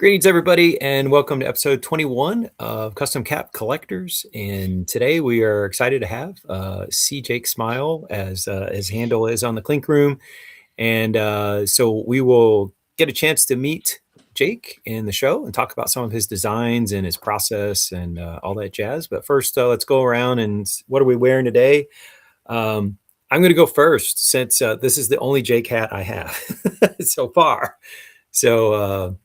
Greetings, everybody, and welcome to episode 21 of Custom Cap Collectors. And today we are excited to have Jake Smyle, as his handle is on the Clink Room. And so we will get a chance to meet Jake in the show and talk about some of his designs and his process and all that jazz. But first, let's go around and what are we wearing today? I'm going to go first since this is the only Jake hat I have so far. So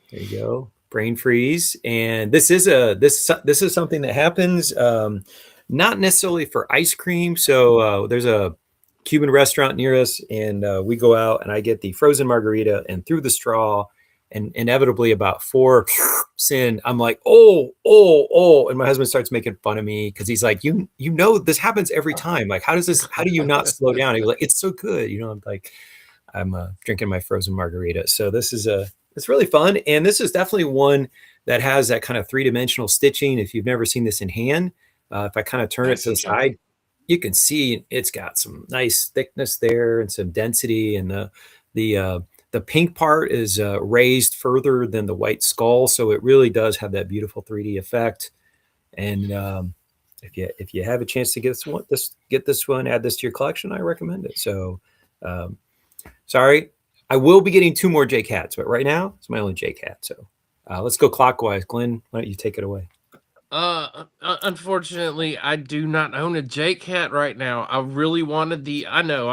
there you go, brain freeze. And this is something that happens not necessarily for ice cream. So there's a Cuban restaurant near us, and we go out and I get the frozen margarita, and through the straw, and inevitably about 4 in, I'm like, oh, and my husband starts making fun of me because he's like, you know this happens every time. Like, how do you not slow down? He's like, it's so good, I'm like, I'm drinking my frozen margarita. So this is it's really fun, and this is definitely one that has that kind of three-dimensional stitching. If you've never seen this in hand, if I kind of turn it to the side, you can see it's got some nice thickness there and some density, and the pink part is raised further than the white skull, so it really does have that beautiful 3D effect. And if you have a chance to get this one, add this to your collection, I recommend it. So sorry, I will be getting 2 more Jake hats, but right now it's my only Jake hat. So let's go clockwise. Glenn, why don't you take it away? Unfortunately, I do not own a Jake hat right now. I really wanted I know.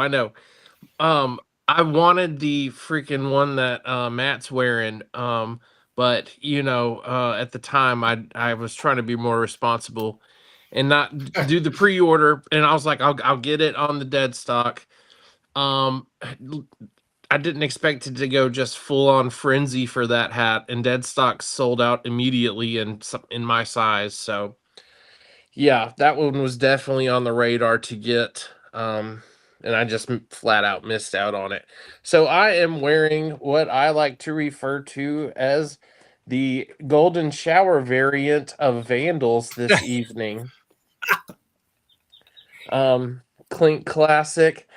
I wanted the freaking one that Matt's wearing. But at the time I was trying to be more responsible and not do the pre-order, and I was like, I'll get it on the dead stock. I didn't expect it to go just full on frenzy for that hat, and dead stock sold out immediately in my size. So yeah, that one was definitely on the radar to get. And I just flat out missed out on it. So I am wearing what I like to refer to as the golden shower variant of Vandals this evening. Clink Classic.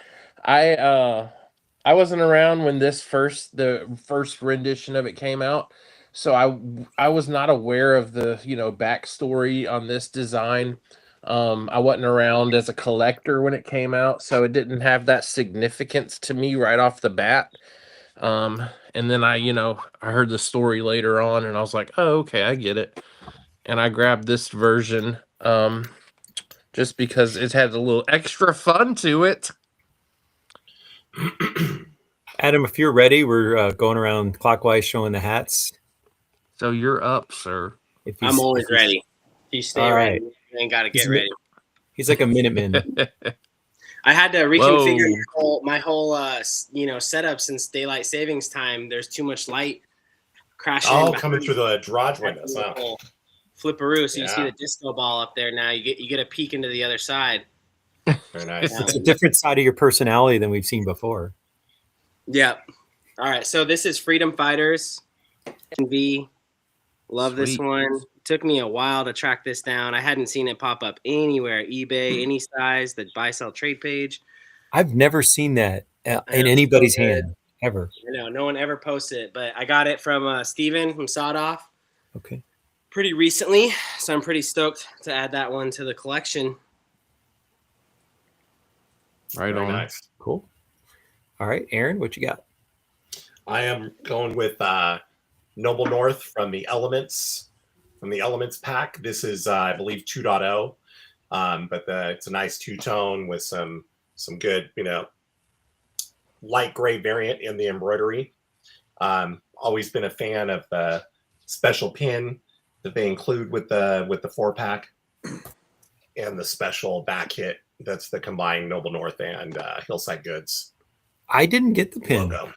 I wasn't around when the first rendition of it came out, so I was not aware of the backstory on this design. I wasn't around as a collector when it came out, so it didn't have that significance to me right off the bat. And then I heard the story later on, and I was like, oh, okay, I get it. And I grabbed this version just because it had a little extra fun to it. Adam, if you're ready, we're going around clockwise showing the hats. So you're up, sir. I'm always ready. You stay ready. Right. And got to get ready. He's like a Minuteman. I had to reconfigure my whole setup since daylight savings time. There's too much light crashing. Oh, coming through the garage windows. Wow. Flipperoo. So you see the disco ball up there now. You get a peek into the other side. Very nice. It's a different side of your personality than we've seen before. Yep. All right. So this is Freedom Fighters. V. Love this one. Took me a while to track this down. I hadn't seen it pop up anywhere, eBay, any size, the buy sell trade page. I've never seen that in anybody's hand ever. No one ever posted it, but I got it from Steven from Sawed Off. Okay. Pretty recently, so I'm pretty stoked to add that one to the collection. Right on. Nice. Cool. All right, Aaron, what you got? I am going with Noble North from the Elements pack. This is I believe 2.0, but it's a nice two-tone with some good light gray variant in the embroidery. Always been a fan of the special pin that they include with the 4-pack and the special back hit that's the combined Noble North and Hillside Goods. I didn't get the pin. Logo.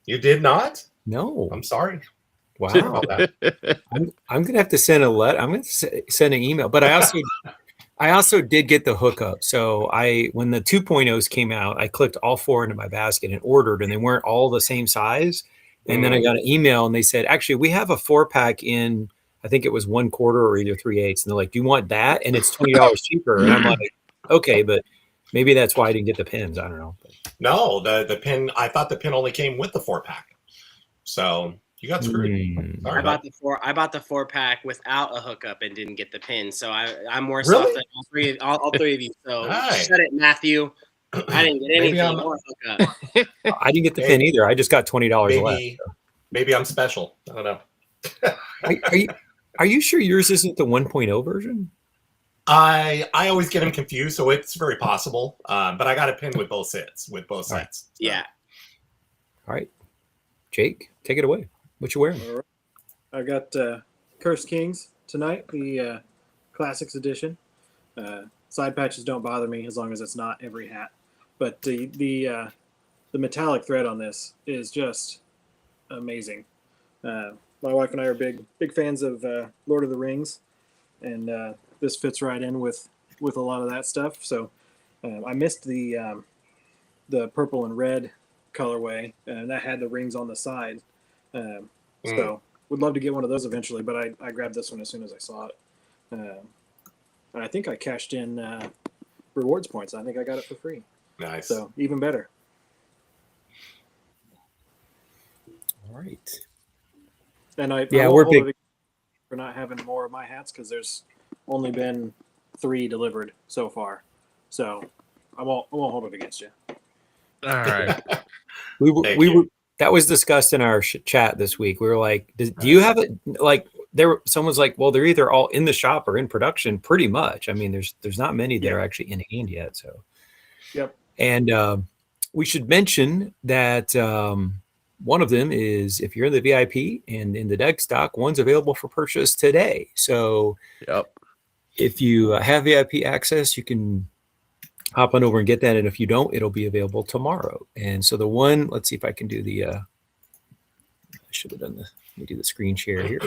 You did not? No. I'm sorry. Wow. I'm gonna have to send a letter. I'm gonna send an email. But I also did get the hookup. So when the 2.0s came out, I clicked all 4 into my basket and ordered, and they weren't all the same size. And then I got an email and they said, actually, we have a 4-pack in, I think it was 1/4 or either 3/8. And they're like, do you want that? And it's $20 cheaper. And I'm like, okay, but maybe that's why I didn't get the pins. I don't know. No, the pin, I thought the pin only came with the 4-pack. So you got screwed. Sorry, I bought the 4-pack without a hookup and didn't get the pin. So I'm worse Really? off than all three of you. So Right. shut it, Matthew. I didn't get anything or hookup. I didn't get the pin either. I just got $20 left. Maybe I'm special. I don't know. Are you sure yours isn't the 1.0 version? I always get them confused, so it's very possible. But I got a pin with both sets. So. Yeah. All right, Jake, take it away. What you wearing? All right. I got Cursed Kings tonight, the Classics edition. Side patches don't bother me as long as it's not every hat. But the metallic thread on this is just amazing. My wife and I are big fans of Lord of the Rings, and this fits right in with a lot of that stuff. So I missed the purple and red colorway, and that had the rings on the side. So would love to get one of those eventually, but I grabbed this one as soon as I saw it. And I think I cashed in rewards points. I think I got it for free. Nice. So even better. All right. And we're big for not having more of my hats because there's only been 3 delivered so far. So I won't hold it against you. All right. we were that was discussed in our chat this week. We were like, do you have it? Like someone's like, well, they're either all in the shop or in production pretty much. I mean, there's not many that are actually in hand yet. So, yep. And we should mention that one of them is if you're in the VIP and in the deck stock, one's available for purchase today. So if you have VIP access, you can hop on over and get that. And if you don't, it'll be available tomorrow. And so the one, let's see if I can do the, I should have done let me do the screen share here.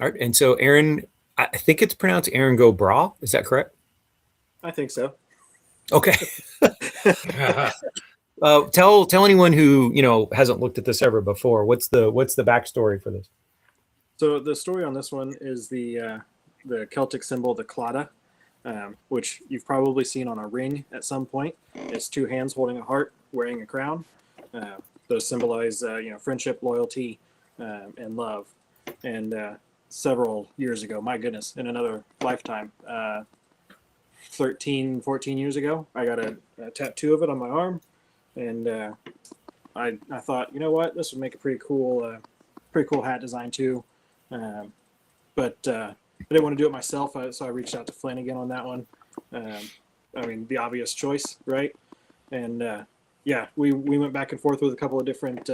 All right. And so Aaron, I think it's pronounced Aaron Go Bra. Is that correct? I think so. Okay. Tell anyone who hasn't looked at this ever before. What's the backstory for this? So the story on this one is the Celtic symbol, the claddagh, which you've probably seen on a ring at some point. It's 2 hands holding a heart, wearing a crown. Those symbolize friendship, loyalty, and love. And several years ago, my goodness, in another lifetime, 13, 14 years ago, I got a tattoo of it on my arm. And I thought, you know what, this would make a pretty cool hat design too. But I didn't want to do it myself, so I reached out to Flanagan on that one. I mean, the obvious choice, right? And we went back and forth with a couple of different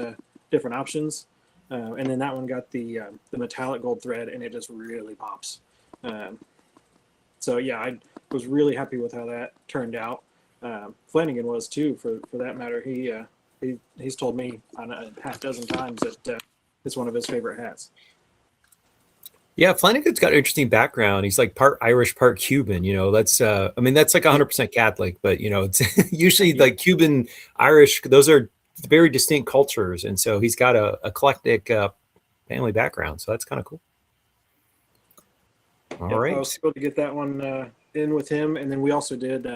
options, and then that one got the metallic gold thread, and it just really pops. So yeah, I was really happy with how that turned out. Flanagan was too, for that matter. He's told me on a half dozen times that it's one of his favorite hats. Yeah, Flanagan's got an interesting background. He's like part Irish, part Cuban. That's that's like 100% Catholic, but it's usually like Cuban, Irish. Those are very distinct cultures, and so he's got a eclectic family background. So that's kind of cool. All right, I was able to get that one in with him, and then we also did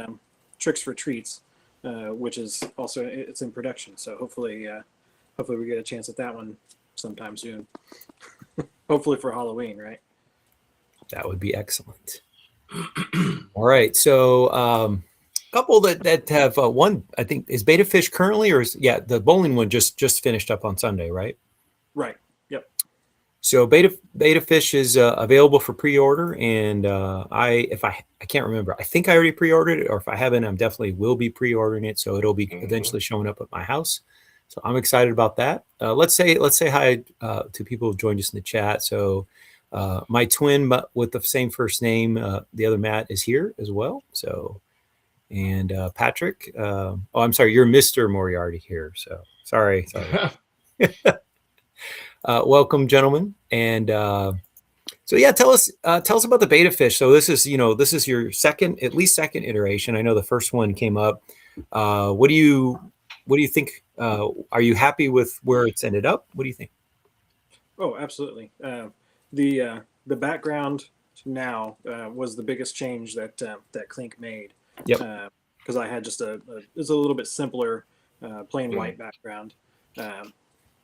Tricks for Treats, which is also it's in production. So hopefully we get a chance at that one sometime soon. Hopefully for Halloween, right? That would be excellent. All right, so a couple that have one, I think, is Beta Fish currently, or the bowling one just finished up on Sunday, right? Right. Yep. So Beta Fish is available for pre-order, and I can't remember. I think I already pre-ordered it, or if I haven't, I'm definitely will be pre-ordering it. So it'll be eventually showing up at my house. So I'm excited about that. Let's say hi to people who joined us in the chat. So my twin, but with the same first name, the other Matt is here as well. So, and Patrick. I'm sorry, you're Mr. Moriarty here. So sorry. Welcome, gentlemen. And so yeah, tell us about the Beta Fish. So this is your second iteration. I know the first one came up. What do you think? Are you happy with where it's ended up? What do you think? Oh, absolutely. The background now was the biggest change that that Clink made. Yep. Because I had just it's a little bit simpler, plain Mm. white background.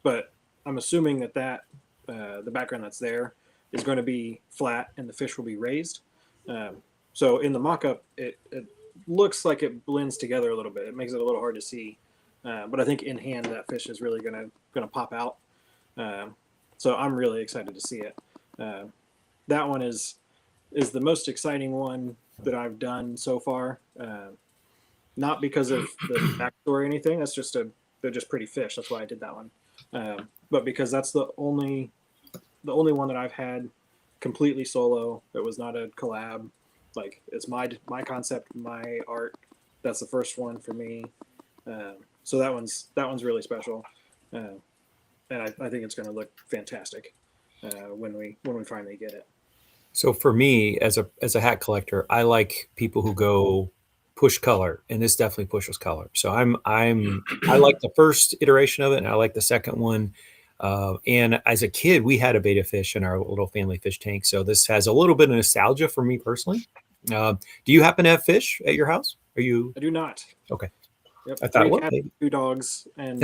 But I'm assuming that the background that's there is going to be flat and the fish will be raised. So in the mock-up, it looks like it blends together a little bit. It makes it a little hard to see. But I think in hand, that fish is really gonna pop out. So I'm really excited to see it. That one is the most exciting one that I've done so far. Not because of the backstory or anything. They're just pretty fish. That's why I did that one. But because that's the only one that I've had completely solo. That was not a collab. Like it's my concept, my art. That's the first one for me. So that one's really special, and I think it's going to look fantastic when we finally get it. So for me, as a hat collector, I like people who go push color, and this definitely pushes color. So I like the first iteration of it, and I like the second one. And as a kid, we had a beta fish in our little family fish tank, so this has a little bit of nostalgia for me personally. Do you happen to have fish at your house? Are you? I do not. Okay. Yep. I thought, 3 well, cats, maybe. 2 dogs, and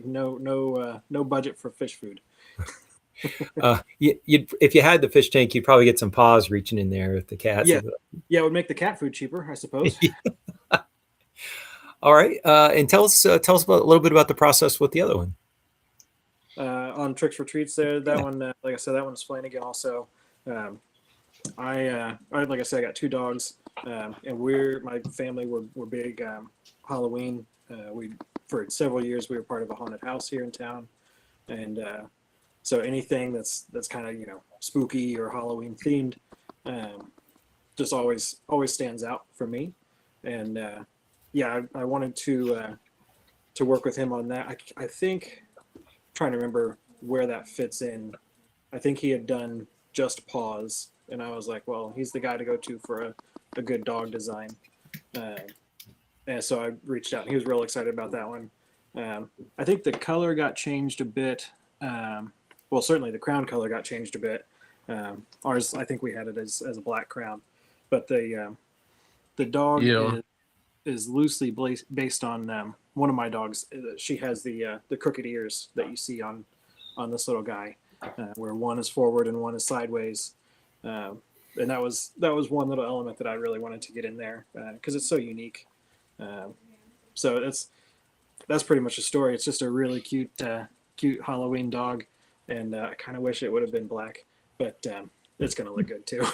no budget for fish food. If you had the fish tank, you'd probably get some paws reaching in there with the cats. Yeah, it would make the cat food cheaper, I suppose. All right, and tell us a little bit about the process with the other one. On Tricks for Treats, that one, like I said, that one's Flanagan also. Like I said, I got 2 dogs, and my family were big Halloween. For several years we were part of a haunted house here in town, and so anything that's kind of spooky or Halloween themed, just always stands out for me. And I wanted to work with him on that. I think, trying to remember where that fits in. I think he had done Just Paws, and I was like, well, he's the guy to go to for a good dog design. And so I reached out, and he was real excited about that one. I think the color got changed a bit. Well, certainly the crown color got changed a bit. Ours, I think we had it as a black crown, but the dog is loosely based on one of my dogs. She has the crooked ears that you see on this little guy, where one is forward and one is sideways. And that was one little element that I really wanted to get in there because it's so unique. So that's pretty much the story. It's just a really cute Halloween dog, and I kind of wish it would have been black, but it's gonna look good too.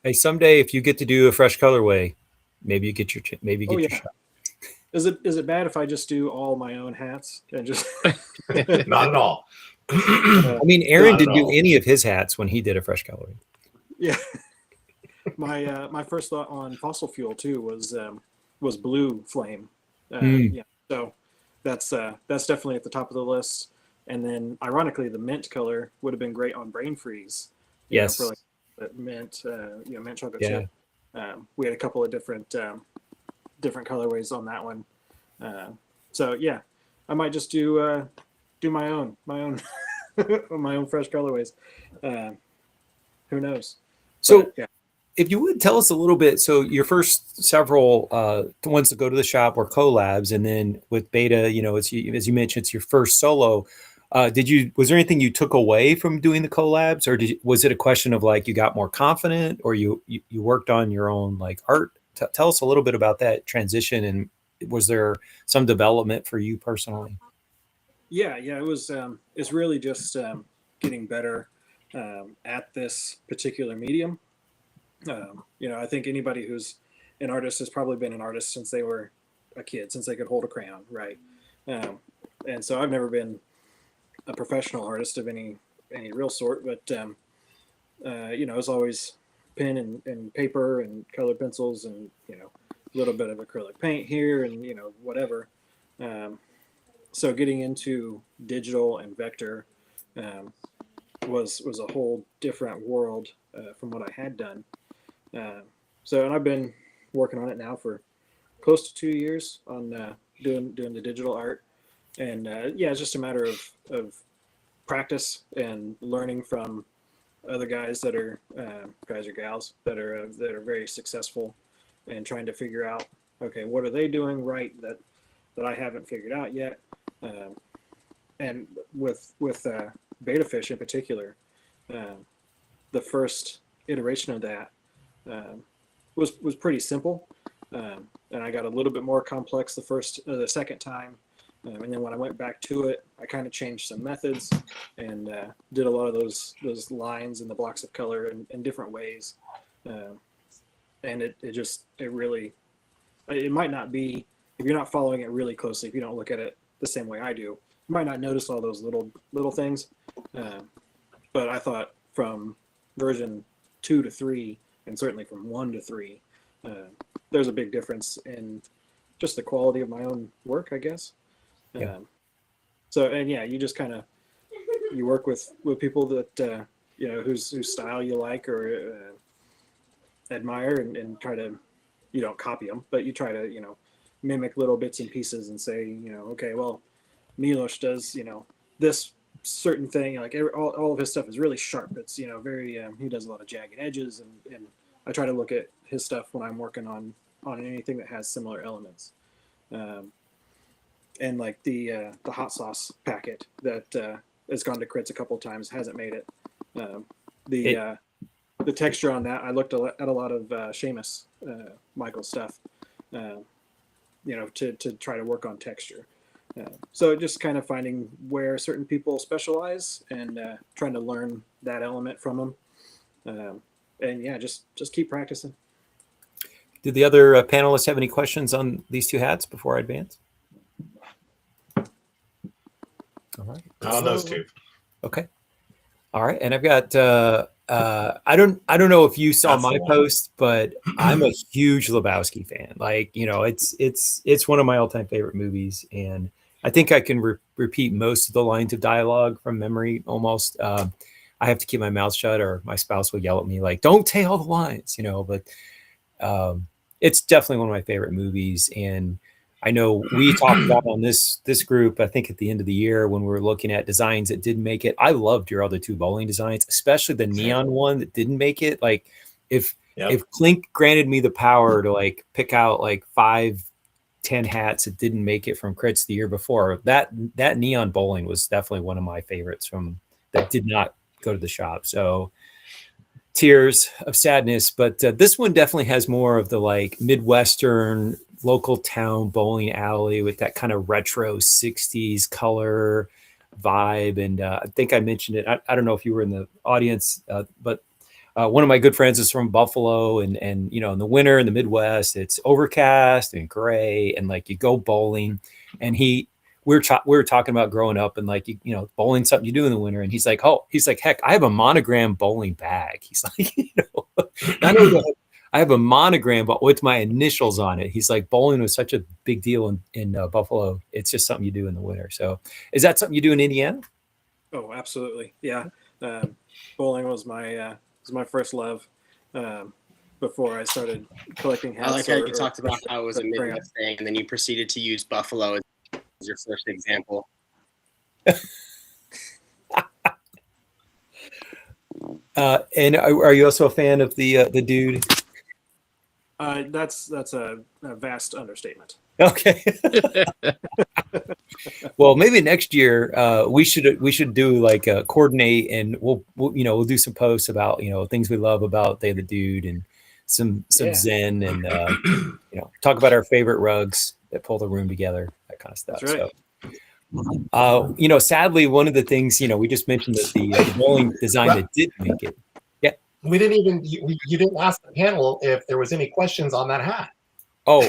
Hey, someday if you get to do a fresh colorway, maybe you get your your shot. Is it bad if I just do all my own hats and just? Not at all. I mean, Aaron didn't do any of his hats when he did a fresh coloring. Yeah. My first thought on fossil fuel too was blue flame. Yeah, so that's definitely at the top of the list. And then, ironically, the mint color would have been great on brain freeze. Yes, for like mint, mint chocolate chip. We had a couple of different colorways on that one. So yeah, I might just do my own my own fresh colorways. Who knows? So but, yeah. If you would tell us a little bit, so your first several ones to go to the shop were collabs, and then with beta, it's, as you mentioned, it's your first solo. Was there anything you took away from doing the collabs, or was it a question of like you got more confident, or you worked on your own like art? Tell us a little bit about that transition, and was there some development for you personally? Yeah, it was. It's really just getting better at this particular medium. I think anybody who's an artist has probably been an artist since they were a kid, since they could hold a crayon, right? And so I've never been a professional artist of any real sort, but it's always pen and paper and colored pencils and a little bit of acrylic paint here and whatever. So getting into digital and vector was a whole different world from what I had done. And I've been working on it now for close to 2 years on doing the digital art. And it's just a matter of practice and learning from other guys that are guys or gals that are very successful and trying to figure out, okay, what are they doing right that I haven't figured out yet. And with beta fish in particular, the first iteration of that was pretty simple, and I got a little bit more complex the second time, and then when I went back to it, I kind of changed some methods and did a lot of those lines and the blocks of color in different ways, and it really, it might not be, if you're not following it really closely, if you don't look at it the same way I do, you might not notice all those little things. But I thought from version 2 to 3, and certainly from 1 to 3, there's a big difference in just the quality of my own work, I guess. Yeah. So, and yeah, you just kind of, you work with people that, whose style you like or admire, and try to, you don't copy them, but you try to, mimic little bits and pieces and say, okay, well, Milos does, this certain thing, like all of his stuff is really sharp. It's, very, he does a lot of jagged edges, and I try to look at his stuff when I'm working on anything that has similar elements. And like the hot sauce packet that has gone to crits a couple of times, hasn't made it. The texture on that, I looked at a lot of Seamus Michael stuff, to try to work on texture. So just kind of finding where certain people specialize and trying to learn that element from them. And yeah, just keep practicing. Did the other panelists have any questions on these two hats before I advance? All right. On those two. Okay. All right. And I've got, I don't know if you saw my post, but I'm a huge Lebowski fan. Like, it's one of my all-time favorite movies. And I think I can repeat most of the lines of dialogue from memory almost. I have to keep my mouth shut or my spouse will yell at me like, don't say all the lines, but it's definitely one of my favorite movies. And I know we talked about on this group, I think at the end of the year when we were looking at designs that didn't make it. I loved your other two bowling designs, especially the neon one that didn't make it. Like if Clink granted me the power to like pick out like 5-10 hats that didn't make it from crits the year before, that neon bowling was definitely one of my favorites from that did not go to the shop. So tears of sadness, but this one definitely has more of the like Midwestern local town bowling alley with that kind of retro 60s color vibe. And I think I mentioned it. I don't know if you were in the audience, but one of my good friends is from Buffalo, and in the winter in the Midwest, it's overcast and gray, and like you go bowling, and we were talking about growing up and like, bowling something you do in the winter. And he's like, heck, I have a monogram bowling bag. He's like, not only do I have a monogram, but with my initials on it. He's like, bowling was such a big deal in Buffalo. It's just something you do in the winter. So is that something you do in Indiana? Oh, absolutely. Yeah. Bowling was my first love before I started collecting hats. I like how you talked about how it was a Midwest thing, and then you proceeded to use Buffalo as your first example. And are you also a fan of the dude? That's a vast understatement. Okay. Well, maybe next year we should do like coordinate, and we'll do some posts about things we love about the Dude, and some Zen, and talk about our favorite rugs that pull the room together, that kind of stuff. That's right. So, sadly, one of the things we just mentioned that the bowling design that did make it. Yeah, we didn't even you didn't ask the panel if there was any questions on that hat. Oh.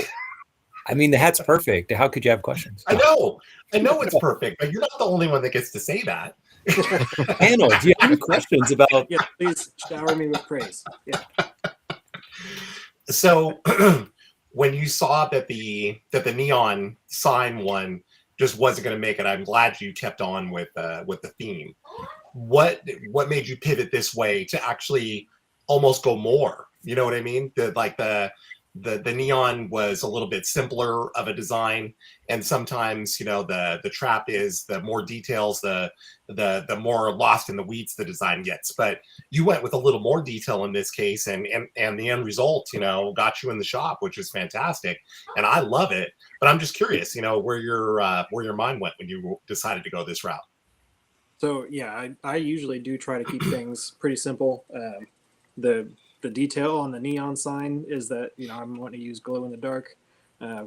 I mean, the hat's perfect. How could you have questions? I know it's perfect, but you're not the only one that gets to say that. Panel, do you have any questions about? Yeah, please shower me with praise. Yeah. So, when you saw that the neon sign one just wasn't going to make it, I'm glad you kept on with the theme. What made you pivot this way to actually almost go more? You know what I mean? the neon was a little bit simpler of a design, and sometimes the trap is the more details, the more lost in the weeds the design gets. But you went with a little more detail in this case, and the end result got you in the shop, which is fantastic, and I love it. But I'm just curious, where your mind went when you decided to go this route. So yeah, I usually do try to keep things pretty simple. The detail on the neon sign is that I'm wanting to use glow in the dark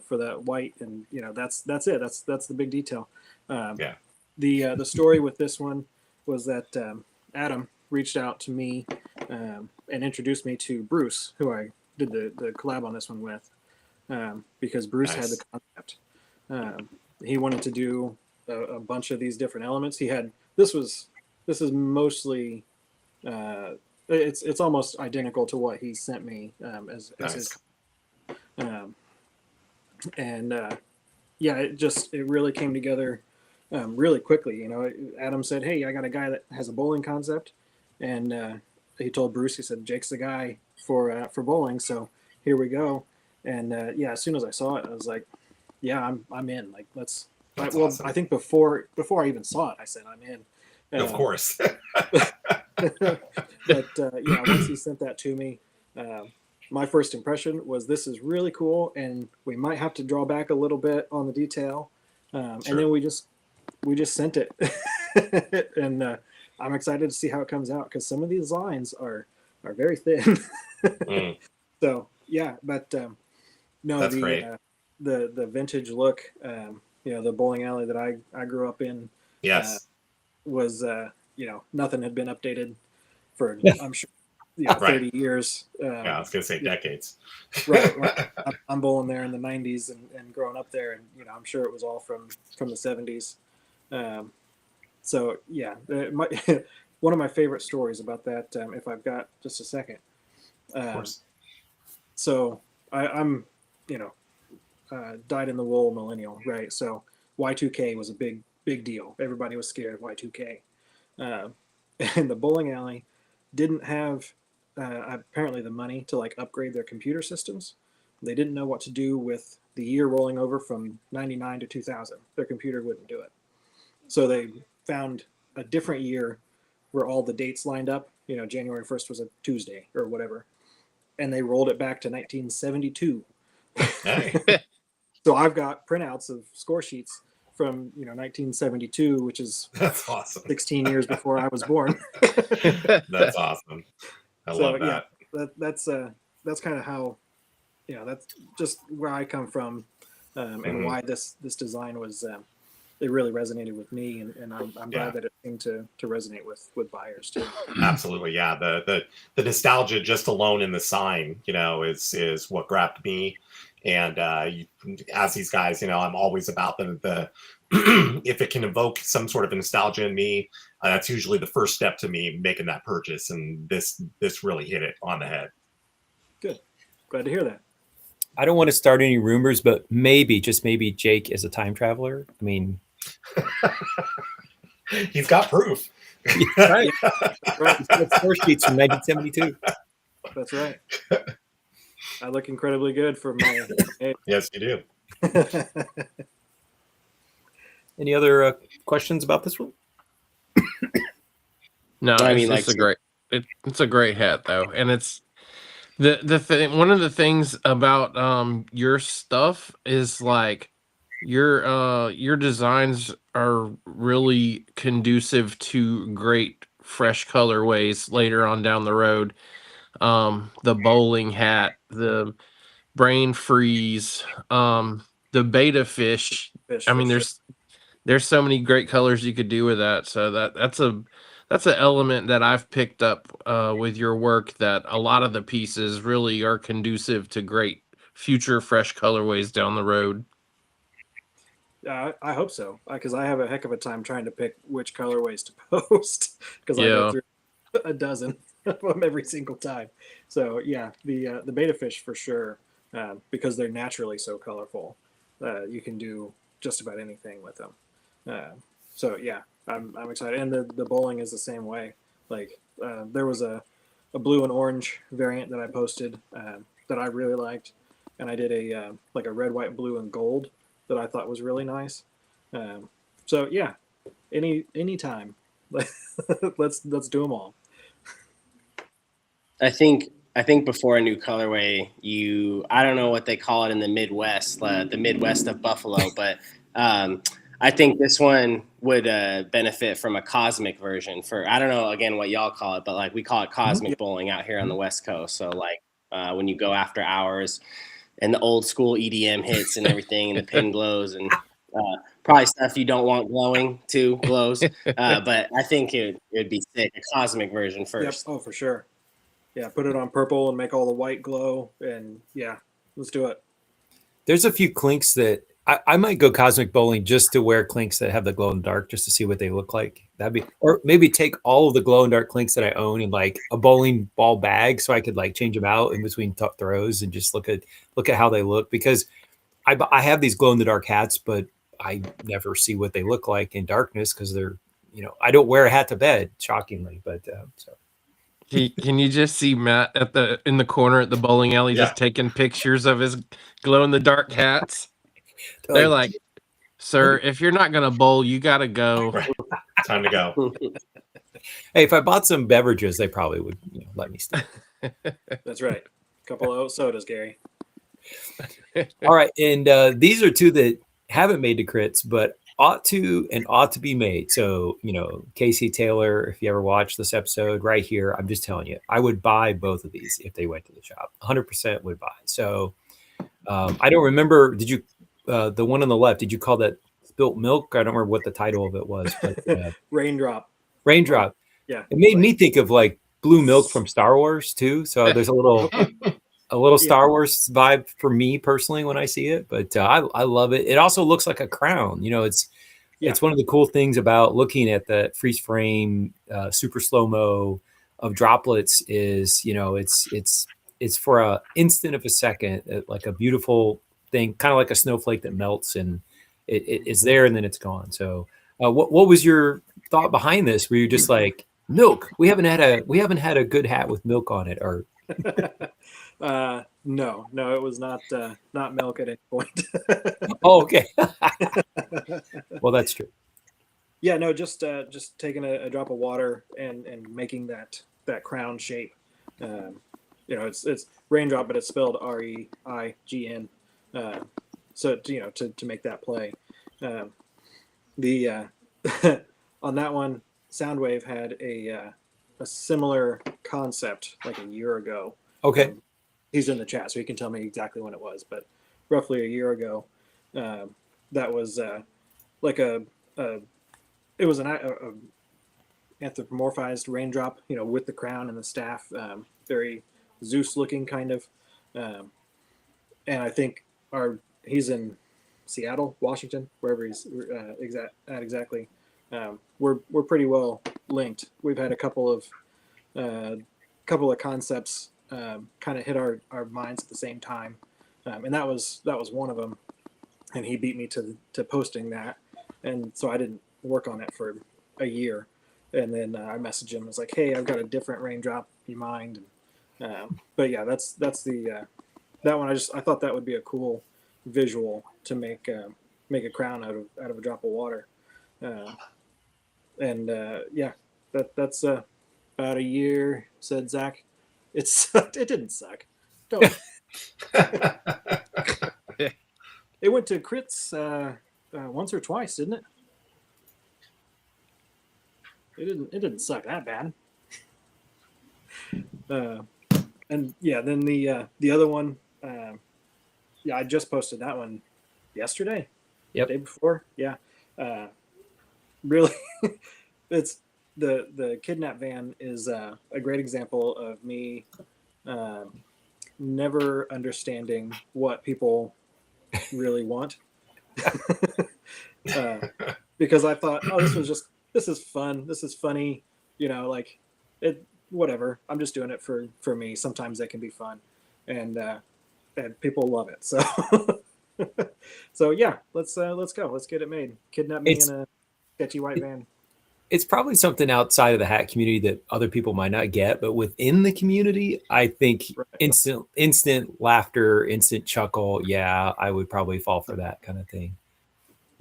for that white, and that's it. That's the big detail. Yeah. The story with this one was that Adam reached out to me and introduced me to Bruce, who I did the collab on this one with, because Bruce had the Nice. concept. He wanted to do a bunch of these different elements. He had this is mostly it's almost identical to what he sent me as his and yeah, it really came together really quickly. Adam said, "Hey, I got a guy that has a bowling concept," and he told Bruce, he said, "Jake's the guy for bowling, so here we go." And yeah, as soon as I saw it, I was like, "Yeah, I'm in. Like, let's." Awesome. I think before I even saw it, I said I'm in. Of course. But yeah, once he sent that to me, my first impression was this is really cool, and we might have to draw back a little bit on the detail, and then we just sent it, and I'm excited to see how it comes out because some of these lines are very thin. So yeah, but no, That's great. The vintage look, the bowling alley that I grew up in, Yes. was nothing had been updated for I'm sure Right. 30 years. Yeah, I was gonna say decades. Right. I'm bowling there in the 90s and growing up there, and I'm sure it was all from the 70s. So yeah, one of my favorite stories about that, if I've got just a second. Of course. So I'm dyed in the wool millennial, right? So Y2K was a big deal. Everybody was scared of Y2K. And the bowling alley didn't have apparently the money to like upgrade their computer systems. They didn't know what to do with the year rolling over from 99 to 2000. Their computer wouldn't do it. So they found a different year where all the dates lined up. January 1st was a Tuesday or whatever. And they rolled it back to 1972. Hey. So I've got printouts of score sheets from 1972, which is That's awesome. 16 years before I was born. That's awesome. I love that. Yeah, that's kind of how, that's just where I come from, and why this design was. It really resonated with me, and I'm glad that it seemed to resonate with buyers too. Absolutely, yeah. The nostalgia just alone in the sign, is what grabbed me. And as these guys, I'm always about the if it can evoke some sort of nostalgia in me, that's usually the first step to me making that purchase. And this really hit it on the head. Good, glad to hear that. I don't want to start any rumors, but maybe, just maybe, Jake is a time traveler. I mean, he's got proof. Right. Right. It's score sheets from 1972. That's right. I look incredibly good for my age. Yes, you do. Any other questions about this one? No, I mean, it's a great hat though, and it's the thing. One of the things about your stuff is like your designs are really conducive to great fresh colorways later on down the road. The bowling hat, the brain freeze, the beta fish. I mean, there's so many great colors you could do with that. So that's an element that I've picked up with your work, that a lot of the pieces really are conducive to great future fresh colorways down the road. I hope so, because I have a heck of a time trying to pick which colorways to post, because I go through a dozen of them every single time. So yeah, the beta fish for sure, because they're naturally so colorful. You can do just about anything with them. So yeah, I'm excited, and the bowling is the same way. Like there was a blue and orange variant that I posted that I really liked. and I did a like a red, white, blue, and gold that I thought was really nice. So yeah, anytime, let's do them all. I think before a new colorway, I don't know what they call it in the Midwest of Buffalo, but I think this one would benefit from a cosmic version for, I don't know again what y'all call it, but like we call it cosmic bowling out here on the West Coast. So like when you go after hours and the old school EDM hits and everything and the pin glows and probably stuff you don't want glowing too glows, but I think it would be sick, a cosmic version first. Yep. Oh, for sure. Yeah, put it on purple and make all the white glow, and yeah, let's do it. There's a few clinks that I might go cosmic bowling just to wear clinks that have the glow in the dark, just to see what they look like. That'd be, or maybe take all of the glow in the dark clinks that I own in like a bowling ball bag, so I could like change them out in between throws and just look at how they look. Because I have these glow in the dark hats, but I never see what they look like in darkness because they're, I don't wear a hat to bed, shockingly, but so. Can you just see Matt in the corner at the bowling alley just taking pictures of his glow in the dark hats? They're like, "Sir, if you're not gonna bowl, you gotta go." Right. Time to go. Hey, if I bought some beverages, they probably would let me stay. That's right. A couple of sodas, Gary. All right, and these are two that haven't made the crits, but ought to be made. So, Casey Taylor, if you ever watch this episode right here, I'm just telling you, I would buy both of these if they went to the shop. 100% would buy. So, I don't remember. Did you, the one on the left, did you call that Spilt Milk? I don't remember what the title of it was, but Raindrop. Yeah, it made me think of like blue milk from Star Wars too. So there's a little Star Wars vibe for me personally when I see it, but I love it. It also looks like a crown. It's one of the cool things about looking at the freeze frame, super slow mo of droplets is it's for a instant of a second, like a beautiful thing, kind of like a snowflake that melts and it is there and then it's gone. So what was your thought behind this? Were you just like, milk? We haven't had a good hat with milk on it, or no, it was not milk at any point. Oh, okay. Well, that's true. Yeah, no, just taking a drop of water and making that crown shape. It's raindrop, but it's spelled REIGN. So to make that play. The on that one, Soundwave had a similar concept like a year ago. Okay. He's in the chat, so he can tell me exactly when it was, but roughly a year ago, that was like it was an anthropomorphized raindrop, with the crown and the staff, very Zeus looking kind of. And I think he's in Seattle, Washington, wherever he's exactly. We're pretty well linked. We've had a couple of concepts kind of hit our minds at the same time, and that was one of them. And he beat me to posting that, and so I didn't work on it for a year. And then I messaged him. I was like, "Hey, I've got a different raindrop. You mind?" But yeah, that's the that one. I thought that would be a cool visual to make a crown out of a drop of water. Yeah, that's about a year, said Zach. It sucked. It didn't suck. Don't. It went to crits once or twice, didn't it? It didn't suck that bad. And yeah, then the other one, I just posted that one yesterday. Yep. The day before. Yeah. Really, it's the kidnap van is a great example of me never understanding what people really want. Because I thought, oh, this is fun. This is funny. Like it, whatever. I'm just doing it for me. Sometimes they can be fun, and people love it. So, so yeah, let's go. Let's get it made. Kidnap me in a sketchy white van. it's probably something outside of the hat community that other people might not get, but within the community, I think Right. instant laughter, instant chuckle. Yeah, I would probably fall for that kind of thing.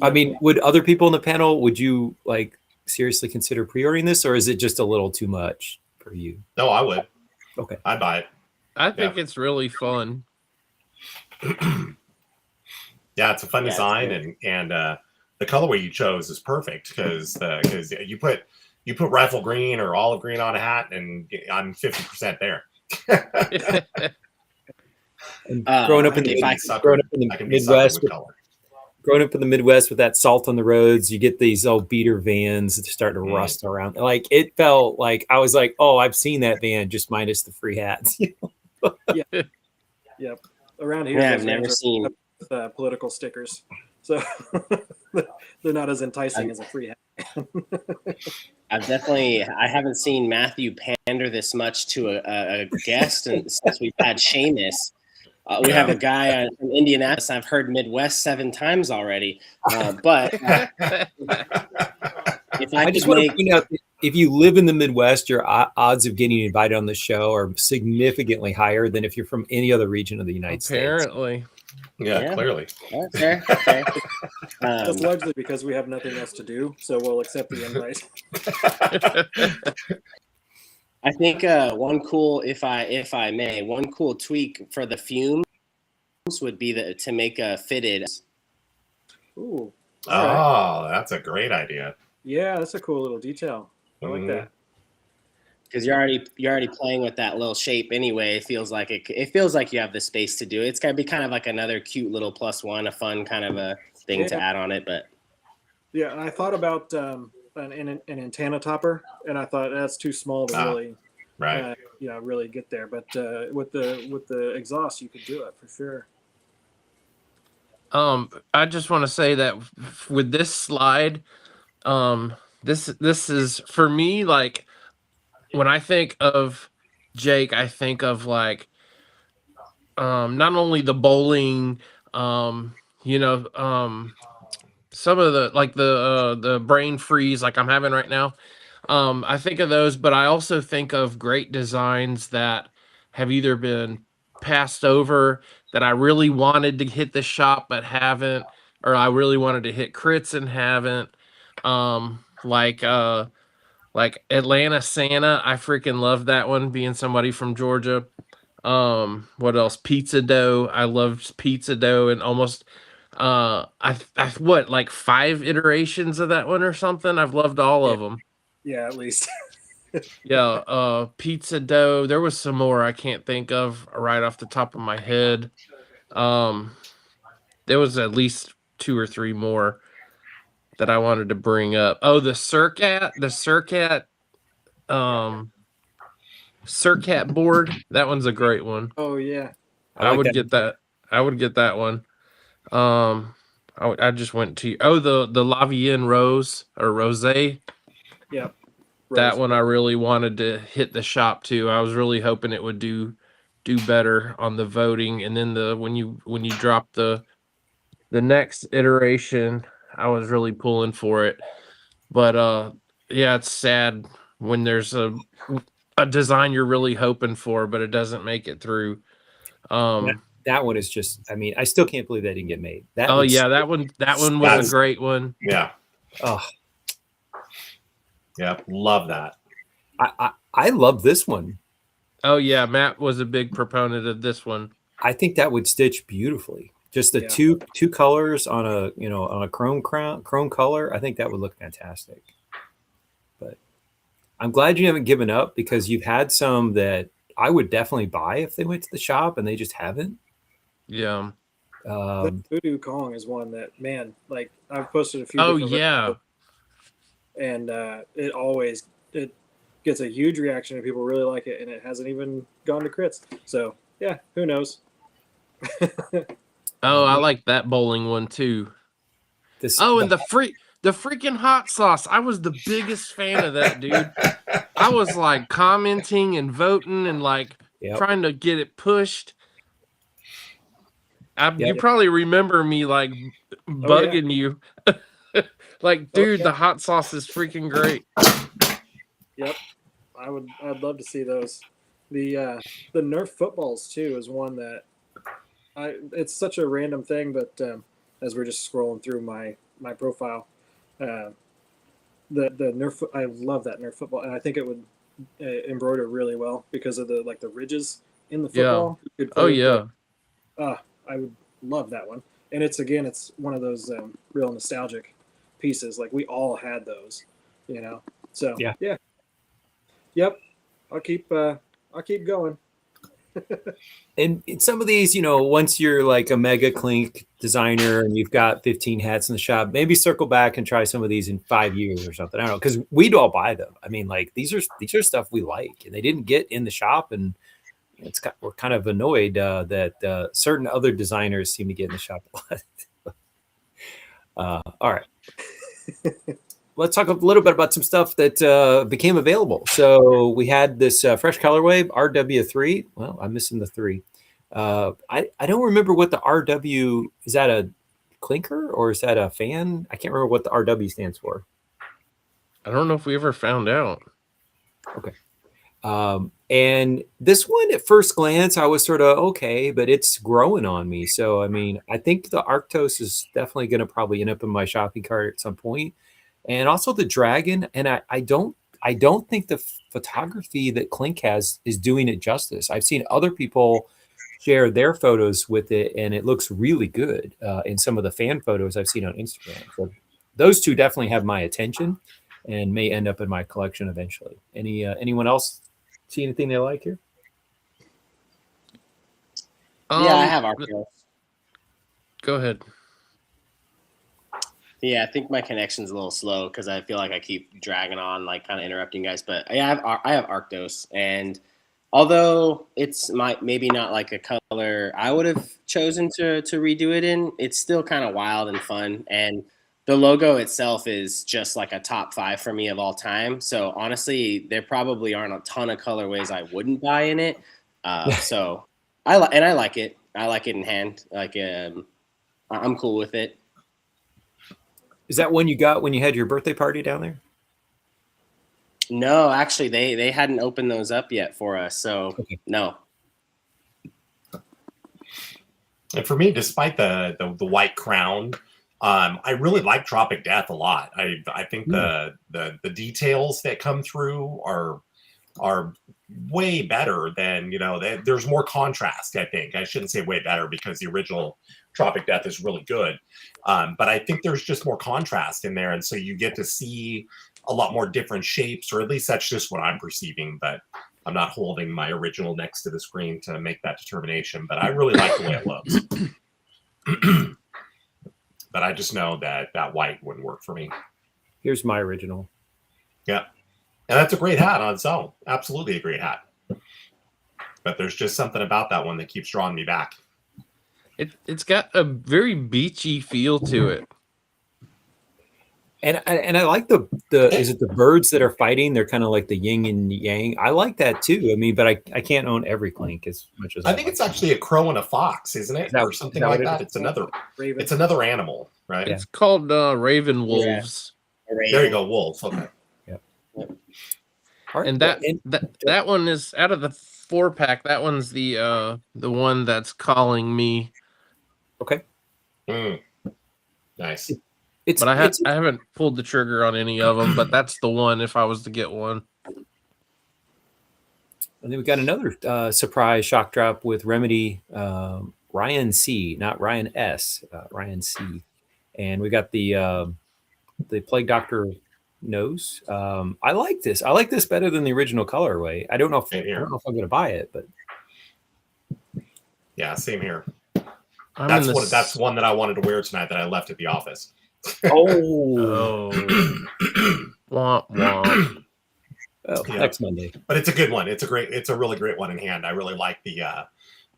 I Yep. mean, would other people in the panel, would you like seriously consider pre-ordering this, or is it just a little too much for you? No, I would. Okay. I'd buy it. I think it's really fun. Yeah, it's a fun Yeah, it's design, good. and the colorway you chose is perfect because you put rifle green or olive green on a hat, and I'm 50% there. And growing up in if I the Midwest, with color. growing up in the Midwest with that salt on the roads, you get these old beater vans that start to rust around. Like it felt like I was like, oh, I've seen that van, just minus the free hats. Yep. Around here, Yeah, those I've never vans are seen. with, political stickers, so they're not as enticing as a free hat. I haven't seen Matthew pander this much to a guest, and since we've had Seamus. We have a guy from Indianapolis. I've heard Midwest 7 times already. But if I just could want make, to point out that if you live in the Midwest, your odds of getting invited on the show are significantly higher than if you're from any other region of the United States. Apparently. Yeah, clearly. Fair. That's largely because we have nothing else to do, so we'll accept the invite. I think one cool, if I may, one cool tweak for the fumes would be to make a fitted. Ooh. Oh, Right. that's a great idea. Yeah, that's a cool little detail. I like that. Because you're already playing with that little shape anyway. It feels like it feels like you have the space to do it. It's gonna be kind of like another cute little +1, a fun kind of a thing to add on it. But yeah, and I thought about an antenna topper, and I thought that's too small to really, right. really get there. But with the exhaust, you could do it for sure. I just want to say that with this slide, this is for me, like when I think of Jake, I think of like not only the bowling, some of the like the brain freeze like I'm having right now. I think of those, but I also think of great designs that have either been passed over that I really wanted to hit the shop but haven't, or I really wanted to hit crits and haven't. Like Atlanta Santa, I freaking love that one, being somebody from Georgia. What else? Pizza dough. I loved pizza dough, and almost I what, like 5 iterations of that one or something. I've loved all of them. Yeah, at least. Yeah, pizza dough. There was some more I can't think of right off the top of my head. There was at least 2 or 3 more that I wanted to bring up. Oh, the Surcat Surcat board. That one's a great one. Oh yeah. I would get that. I would get that one. I just went to the Lavienne Rose or Rose. Yep. That one I really wanted to hit the shop too. I was really hoping it would do better on the voting, and then when you drop the next iteration, I was really pulling for it. But yeah, it's sad when there's a design you're really hoping for, but it doesn't make it through. That one is just, I mean, I still can't believe that didn't get made. That one was a great one. Yeah. Oh. Yeah, love that. I love this one. Oh yeah, Matt was a big proponent of this one. I think that would stitch beautifully. Just the two colors on a chrome color. I think that would look fantastic. But I'm glad you haven't given up, because you've had some that I would definitely buy if they went to the shop, and they just haven't. Yeah. The Voodoo Kong is one that, man, like I've posted a few. Oh yeah. And it gets a huge reaction, and people really like it, and it hasn't even gone to crits. So yeah, who knows? Oh, I like that bowling one too. And the freaking hot sauce. I was the biggest fan of that, dude. I was like commenting and voting and like trying to get it pushed. You probably remember me like bugging you. Like, dude, yeah. the hot sauce is freaking great. Yep, I'd love to see those. The Nerf footballs too is one that it's such a random thing, but as we're just scrolling through my profile, uh, the Nerf I love that Nerf football, and I think it would embroider really well because of the ridges in the Yeah. football. You could Oh, play with yeah. I would love that one, and it's one of those real nostalgic pieces. Like we all had those, you know. So Yeah. yep. I'll keep going. And in some of these, once you're like a mega clink designer and you've got 15 hats in the shop, maybe circle back and try some of these in 5 years or something. I don't know, because we'd all buy them. I mean, like these are stuff we like, and they didn't get in the shop, and we're kind of annoyed that certain other designers seem to get in the shop a lot. All right. Let's talk a little bit about some stuff that became available. So we had this fresh colorway, RW3. Well, I'm missing the 3. I don't remember what the RW is. That a clinker or is that a fan? I can't remember what the RW stands for. I don't know if we ever found out. Okay. And this one at first glance, I was sort of okay, but it's growing on me. So, I mean, I think the Arctos is definitely going to probably end up in my shopping cart at some point. And also the dragon. And I don't think the photography that Clink has is doing it justice. I've seen other people share their photos with it, and it looks really good in some of the fan photos I've seen on Instagram. So those two definitely have my attention and may end up in my collection eventually. Anyone else see anything they like here? Yeah, I have Arctos. Go ahead. Yeah, I think my connection's a little slow because I feel like I keep dragging on, like kind of interrupting guys. But yeah, I have Arctos, and although it's maybe not like a color I would have chosen to redo it in, it's still kind of wild and fun. And the logo itself is just like a top 5 for me of all time. So honestly, there probably aren't a ton of colorways I wouldn't buy in it. So I like it. I like it in hand. Like I'm cool with it. Is that one you got when you had your birthday party down there? No, actually, they hadn't opened those up yet for us, so Okay. No. And for me, despite the white crown, I really like Tropic Death a lot. I think the details that come through are way better than there's more contrast. I think I shouldn't say way better because the original Tropic Death is really good, but I think there's just more contrast in there, and so you get to see a lot more different shapes, or at least that's just what I'm perceiving. But I'm not holding my original next to the screen to make that determination. But I really like the way it looks. But I just know that white wouldn't work for me. Here's my original. Yeah. And that's a great hat on its own. Absolutely a great hat. But there's just something about that one that keeps drawing me back. It's got a very beachy feel to it. And I like the is it the birds that are fighting? They're kind of like the yin and yang. I like that too. I mean, but I can't own every Clink as much as I think it's actually a crow and a fox, isn't it? Or something like that. It's another animal, right? It's called Raven Wolves. Yeah. There you go, wolves. Okay. Yep. And that one is out of the 4-pack. That one's the one that's calling me. Okay. Nice. But I haven't pulled the trigger on any of them, but that's the one if I was to get one. And then we got another surprise shock drop with Remedy Ryan C, not Ryan S, Ryan C. And we got the Plague Doctor nose. I like this. I like this better than the original colorway. I don't know if I'm going to buy it, but yeah, same here. That's one that I wanted to wear tonight that I left at the office. Oh. Womp womp. Next Monday. But it's a good one. It's a really great one in hand. I really like the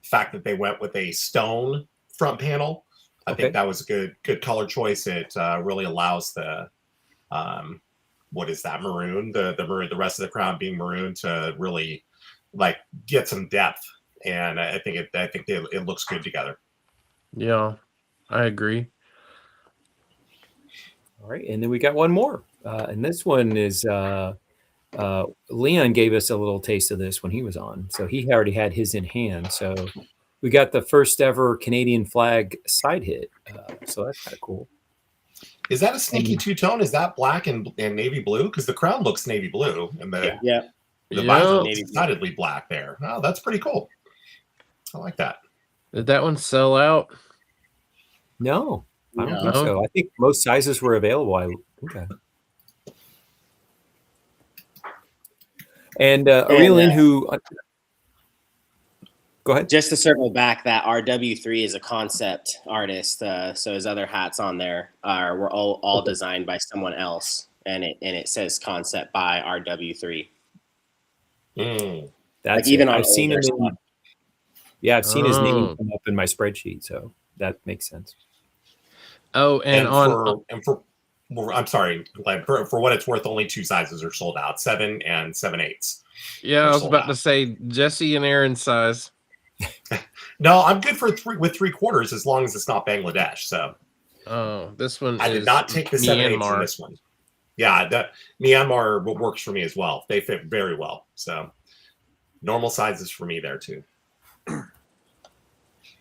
fact that they went with a stone front panel. I think that was a good color choice. It really allows the what is that, maroon? The maroon, the rest of the crown being maroon to really like get some depth. And I think it looks good together. Yeah, I agree. All right, and then we got one more, and this one is Leon gave us a little taste of this when he was on, so he already had his in hand. So we got the first ever Canadian flag side hit, so that's kind of cool. Is that a sneaky two-tone? Is that black and navy blue? Because the crown looks navy blue, and the visor looks decidedly black there. Oh, that's pretty cool. I like that. Did that one sell out? No, I don't think so. I think most sizes were available. Okay. And Aurelien, who go ahead. Just to circle back, that RW3 is a concept artist, so his other hats on there were all designed by someone else, and it says concept by RW3. That's like even on I've seen him. I've seen his name come up in my spreadsheet, so that makes sense. Oh, I'm sorry, for what it's worth, only 2 sizes are sold out: 7 and 7/8. Yeah, I was about to say Jesse and Aaron's size. No, I'm good for 3/4 as long as it's not Bangladesh. So, this one I did not take the 7/8 in this one. Yeah, that Myanmar works for me as well. They fit very well. So, normal sizes for me there too.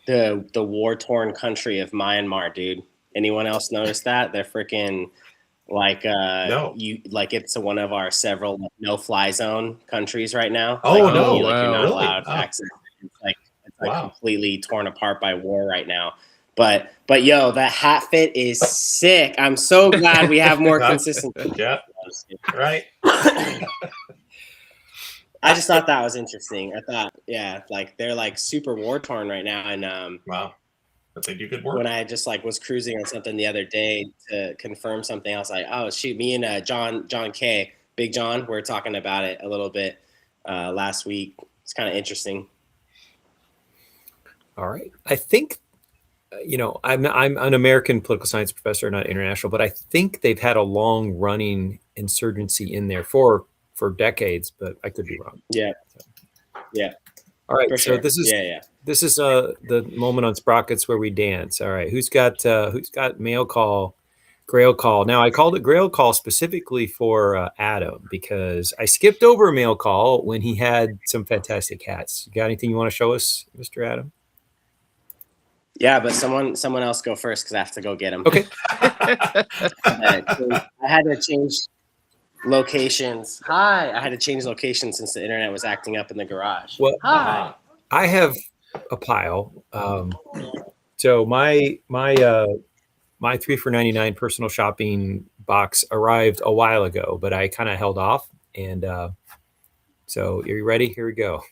The war-torn country of Myanmar, dude. Anyone else notice that? They're freaking like it's one of our several no-fly zone countries right now. Oh, like, no, like you're not really? allowed access. It's completely torn apart by war right now. But yo, that hat fit is sick. I'm so glad we have more consistency. Yeah, right. I just thought that was interesting. I thought, like they're like super war torn right now, and wow, but they do good work. When I just like was cruising on something the other day to confirm something, I was like, oh shoot, me and John K, Big John, we were talking about it a little bit last week. It's kind of interesting. All right, I think I'm an American political science professor, not international, but I think they've had a long running insurgency in there for decades, but I could be wrong. Yeah. All right, for so sure. this is the moment on Sprockets where we dance. All right, who's got mail call, Grail call? Now I called it Grail call specifically for Adam because I skipped over mail call when he had some fantastic hats. You got anything you want to show us, Mr. Adam? Yeah, but someone else go first because I have to go get him. Okay. I had to change locations. Hi. I had to change locations since the internet was acting up in the garage. Well, hi. I have a pile. So my 3 for $99 personal shopping box arrived a while ago, but I kind of held off. And so are you ready? Here we go.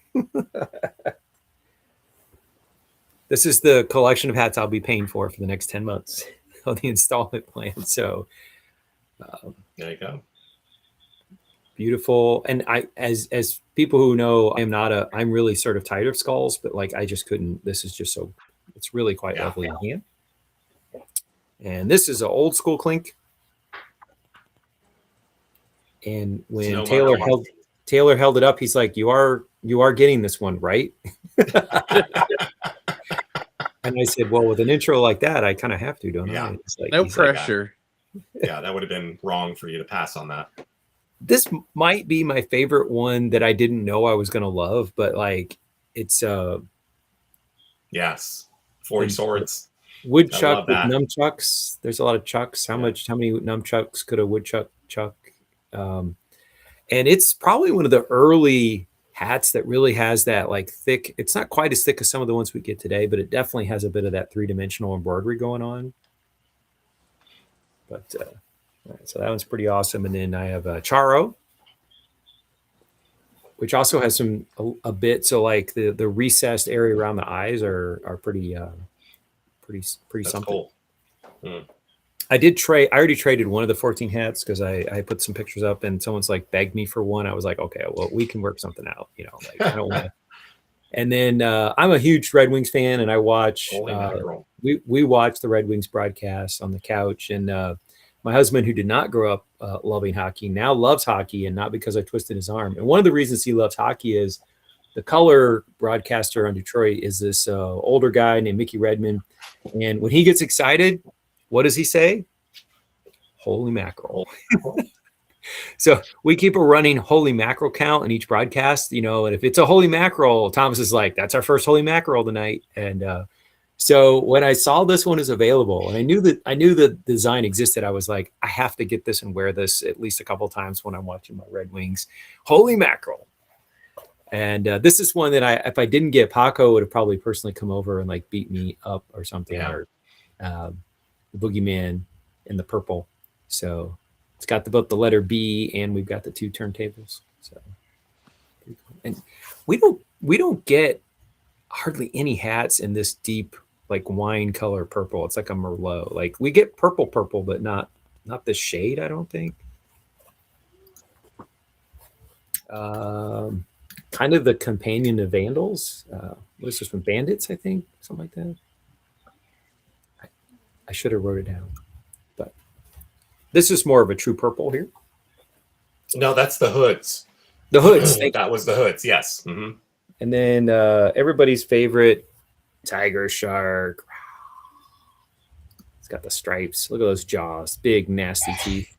This is the collection of hats I'll be paying for the next 10 months on the installment plan. So there you go. Beautiful. And I, as people who know, I'm really sort of tired of skulls, but like, I just couldn't, this is just so, it's really quite lovely in hand. And this is an old school clink. And when Taylor held it up, he's like, you are getting this one, right? And I said, well, with an intro like that, I kind of have to, don't I? It's like, no pressure. Yeah, that would have been wrong for you to pass on that. This might be my favorite one that I didn't know I was going to love, but like it's 40 swords. Woodchuck with nunchucks. There's a lot of chucks. How many nunchucks could a woodchuck chuck? And it's probably one of the early hats that really has that like thick. It's not quite as thick as some of the ones we get today, but it definitely has a bit of that 3-dimensional embroidery going on. But so that one's pretty awesome. And then I have Charo, which also has a bit. So like the recessed area around the eyes are pretty That's something. Cool. I already traded one of the 14 hats because I put some pictures up and someone's like begged me for one. I was like, okay, well, we can work something out, like I don't want to. And then I'm a huge Red Wings fan, and I watch we watch the Red Wings broadcast on the couch. And my husband, who did not grow up loving hockey, now loves hockey, and not because I twisted his arm. And one of the reasons he loves hockey is the color broadcaster on Detroit is this older guy named Mickey Redmond. And when he gets excited, what does he say? Holy mackerel. So we keep a running holy mackerel count in each broadcast, and if it's a holy mackerel, Thomas is like, that's our first holy mackerel tonight. And so when I saw this one is available, and I knew the design existed, I was like, I have to get this and wear this at least a couple of times when I'm watching my Red Wings. Holy mackerel. And this is one that if I didn't get, Paco would have probably personally come over and like beat me up or something, or the boogeyman in the purple. So it's got both the letter B and we've got the 2 turntables. So, and we don't get hardly any hats in this deep like wine color purple. It's like a Merlot. Like we get purple, but not this shade. I don't think. Kind of the companion of Vandals. What is this from Bandits? I think something like that. I should have wrote it down, but this is more of a true purple here. No, that's the hoods. The hoods. That was the hoods. Yes. Mm-hmm. And then everybody's favorite tiger shark. It's got the stripes. Look at those jaws, big nasty teeth.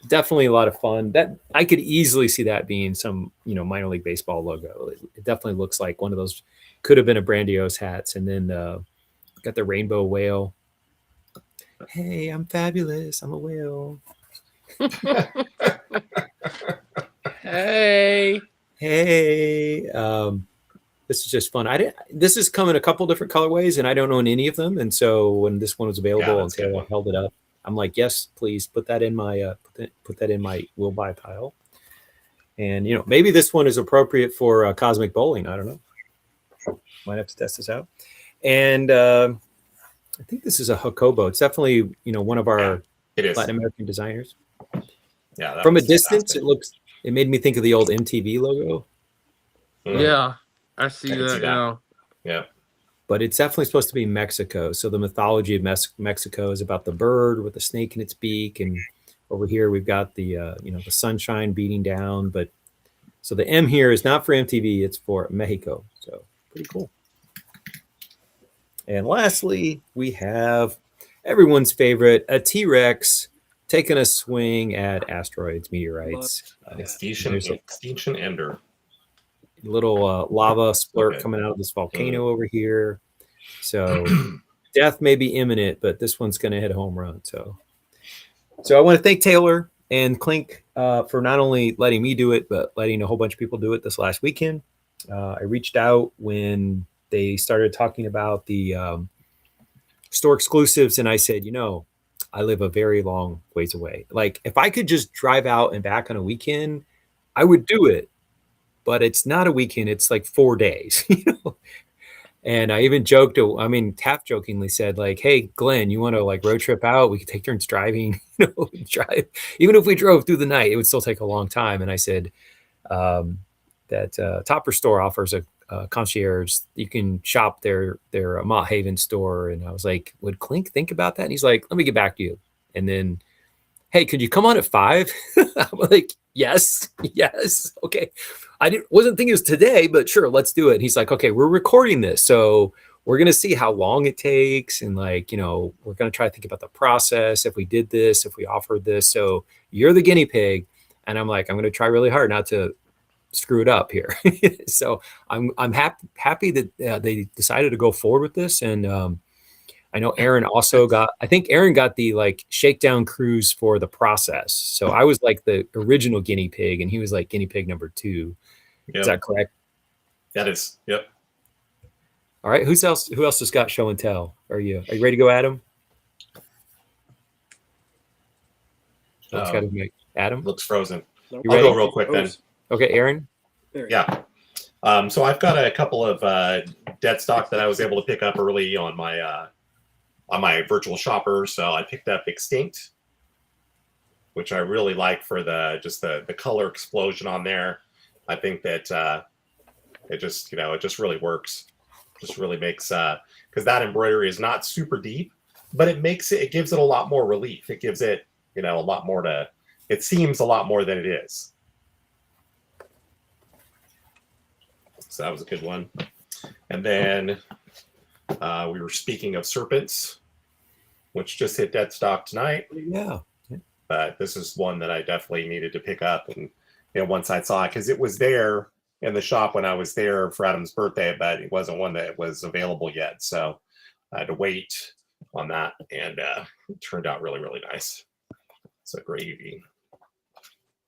Definitely a lot of fun. That I could easily see that being some minor league baseball logo. It definitely looks like one of those could have been a Brandios hats. And then got the rainbow whale. Hey, I'm fabulous. I'm a whale. Hey. This is just fun. This is come in a couple different colorways, and I don't own any of them. And so when this one was available and Taylor held it up, I'm like, yes, please put that in my put that in my will buy pile. And maybe this one is appropriate for Cosmic Bowling. I don't know. Might have to test this out. And I think this is a Jacobo. It's definitely one of our Latin American designers. Yeah. From a distance, it made me think of the old MTV logo. Yeah, I see that. Yeah. But it's definitely supposed to be Mexico. So the mythology of Mexico is about the bird with the snake in its beak, and over here we've got the the sunshine beating down. But so the M here is not for MTV; it's for Mexico. So pretty cool. And lastly, we have everyone's favorite, a T-Rex taking a swing at asteroids, meteorites. Extinction Ender. Little lava splurt coming out of this volcano over here. So death may be imminent, but this one's going to hit a home run. So I want to thank Taylor and Clink for not only letting me do it, but letting a whole bunch of people do it this last weekend. I reached out when they started talking about the store exclusives, and I said, I live a very long ways away. Like if I could just drive out and back on a weekend, I would do it. But it's not a weekend. It's like 4 days, And I even joked, half jokingly said like, hey, Glenn, you want to like road trip out? We could take turns driving, drive. Even if we drove through the night, it would still take a long time. And I said that Topper store offers a concierge. You can shop their Mott Haven store. And I was like, would Clink think about that? And he's like, let me get back to you. And then, hey, could you come on at 5? I'm like, yes. Okay. Wasn't thinking it was today, but sure, let's do it. And he's like, okay, we're recording this. So we're going to see how long it takes. And we're going to try to think about the process. If we did this, if we offered this, so you're the guinea pig. And I'm like, I'm going to try really hard not to screw it up here. So I'm happy that they decided to go forward with this. And, I know Aaron also got the like shakedown cruise for the process. So I was like the original guinea pig and he was like guinea pig number 2. Yep. Is that correct? That is. Yep. All right. Who else has got show and tell? Are you ready to go, Adam? Adam? Looks frozen. Nope. I'll go real quick then. Okay, Aaron? Yeah. So I've got a couple of dead stock that I was able to pick up early on my virtual shopper. So I picked up Extinct, which I really like for the color explosion on there. I think that it just really works. Just really makes because that embroidery is not super deep, but it gives it a lot more relief. It gives it a lot more it seems a lot more than it is. So that was a good one. And then we were speaking of serpents. which just hit dead stock tonight. Yeah. But this is one that I definitely needed to pick up. And once I saw it, because it was there in the shop when I was there for Adam's birthday, but it wasn't one that was available yet. So I had to wait on that, and it turned out really, really nice. It's a gravy.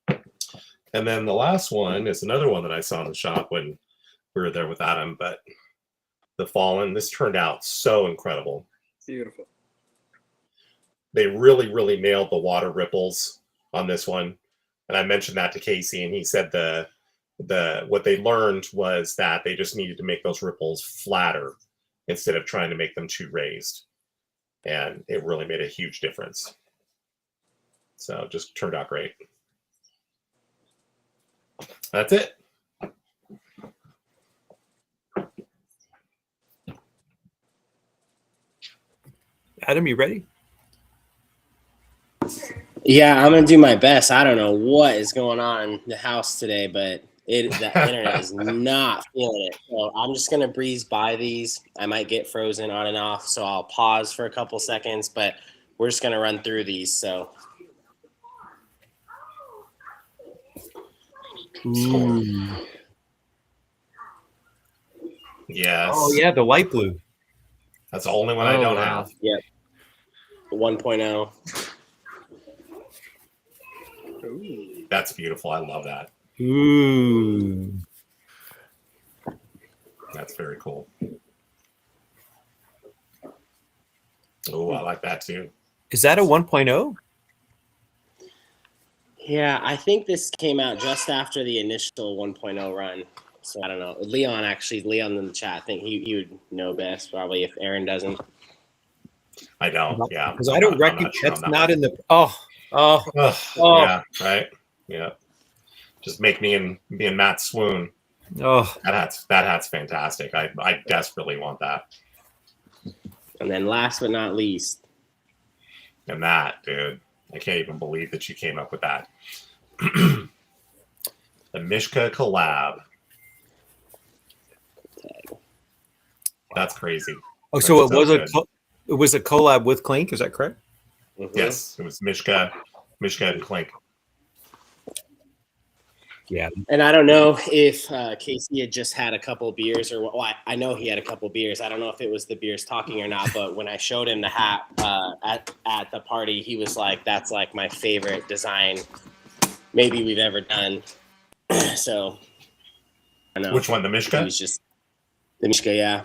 And then the last one is another one that I saw in the shop when we were there with Adam, but the Fallen, this turned out so incredible. Beautiful. They really, really nailed the water ripples on this one. And I mentioned that to Casey, and he said what they learned was that they just needed to make those ripples flatter instead of trying to make them too raised. And it really made a huge difference. So it just turned out great. That's it. Adam, you ready? Yeah, I'm gonna do my best. I don't know what is going on in the house today, but the internet is not feeling it. So I'm just gonna breeze by these. I might get frozen on and off, so I'll pause for a couple seconds, but we're just gonna run through these. So Yes. Oh yeah, the light blue. That's the only one I don't have. Yep. 1.0. That's beautiful. I love that. Ooh. That's very cool. Oh, I like that too. Is that a 1.0? Yeah, I think this came out just after the initial 1.0 run. So I don't know. Leon in the chat, I think he would know best probably if Aaron doesn't. I don't. Yeah. Because I don't recognize that's not in the. Oh. Yeah. Right. Yeah. Just make me and Matt swoon. Oh. That hat's fantastic. I desperately want that. And then last but not least. And that, dude, I can't even believe that you came up with that. The Mishka collab. That's crazy. Oh, so That's it was a collab with Clink. Is that correct? Mm-hmm. Yes, it was Mishka and Clink. Yeah. And I don't know if Casey had just had a couple beers or what. Well, I know he had a couple beers. I don't know if it was the beers talking or not, but when I showed him the hat at the party, he was like, that's like my favorite design maybe we've ever done. So I know. Which one, the Mishka? He was just the Mishka, yeah.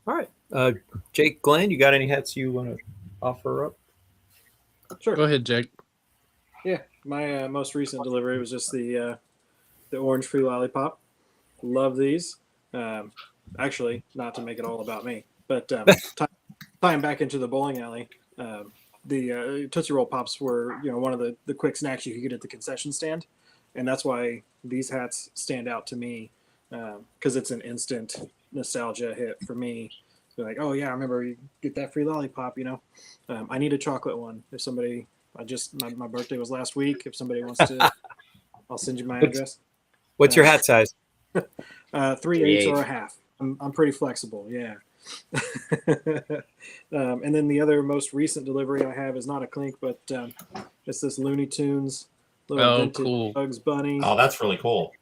All right. Jake, Glenn, you got any hats you want to offer up? Sure. Go ahead, Jake. Yeah, my most recent delivery was just the orange free lollipop. Love these. Actually, not to make it all about me, but tying back into the bowling alley, the Tootsie Roll Pops were one of the quick snacks you could get at the concession stand, and that's why these hats stand out to me because it's an instant nostalgia hit for me. So like, oh yeah, I remember you get that free lollipop. I need a chocolate one. If somebody, my birthday was last week. If somebody wants to, I'll send you my address. What's your hat size? 3/8 or a half. I'm pretty flexible. Yeah. And then the other most recent delivery I have is not a Clink, but it's this Looney Tunes little vintage cool. Bugs Bunny. Oh, that's really cool.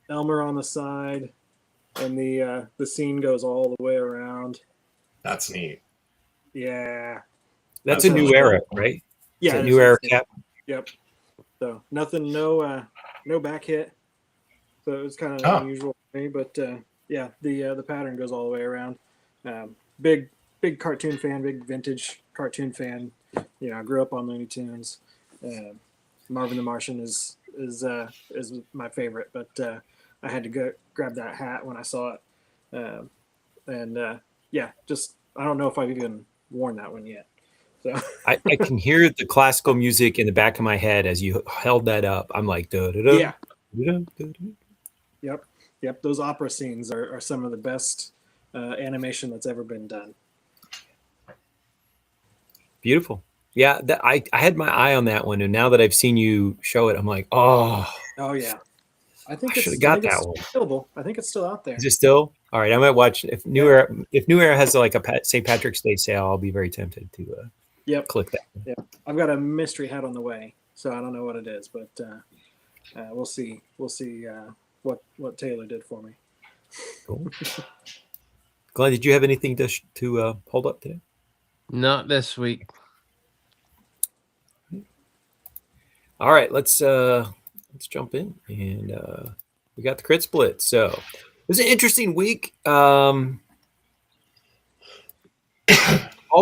Elmer on the side, and the scene goes all the way around. That's neat. Yeah. That's a new era, right? Yeah, it's a new era cap. Yep. So nothing, no back hit. So it was kind of unusual for me, but yeah, the pattern goes all the way around. Big cartoon fan, big vintage cartoon fan. I grew up on Looney Tunes. Marvin the Martian is my favorite, but I had to go grab that hat when I saw it. Yeah, just I don't know if I've even worn that one yet. So I can hear the classical music in the back of my head as you held that up. I'm like, yeah. Yep. Those opera scenes are some of the best animation that's ever been done. Beautiful. Yeah, I had my eye on that one, and now that I've seen you show it, I'm like, oh yeah. I think I should have I got think it's that one. available. I think it's still out there. Is it still? All right, I might watch if New Era. If New Era has like a St. Patrick's Day sale, I'll be very tempted to Yep. click that. Yep. I've got a mystery hat on the way, so I don't know what it is, but we'll see. We'll see what Taylor did for me. Cool. Glenn, did you have anything to hold up today? Not this week. All right, let's jump in, and we got the crit split. So it was an interesting week. All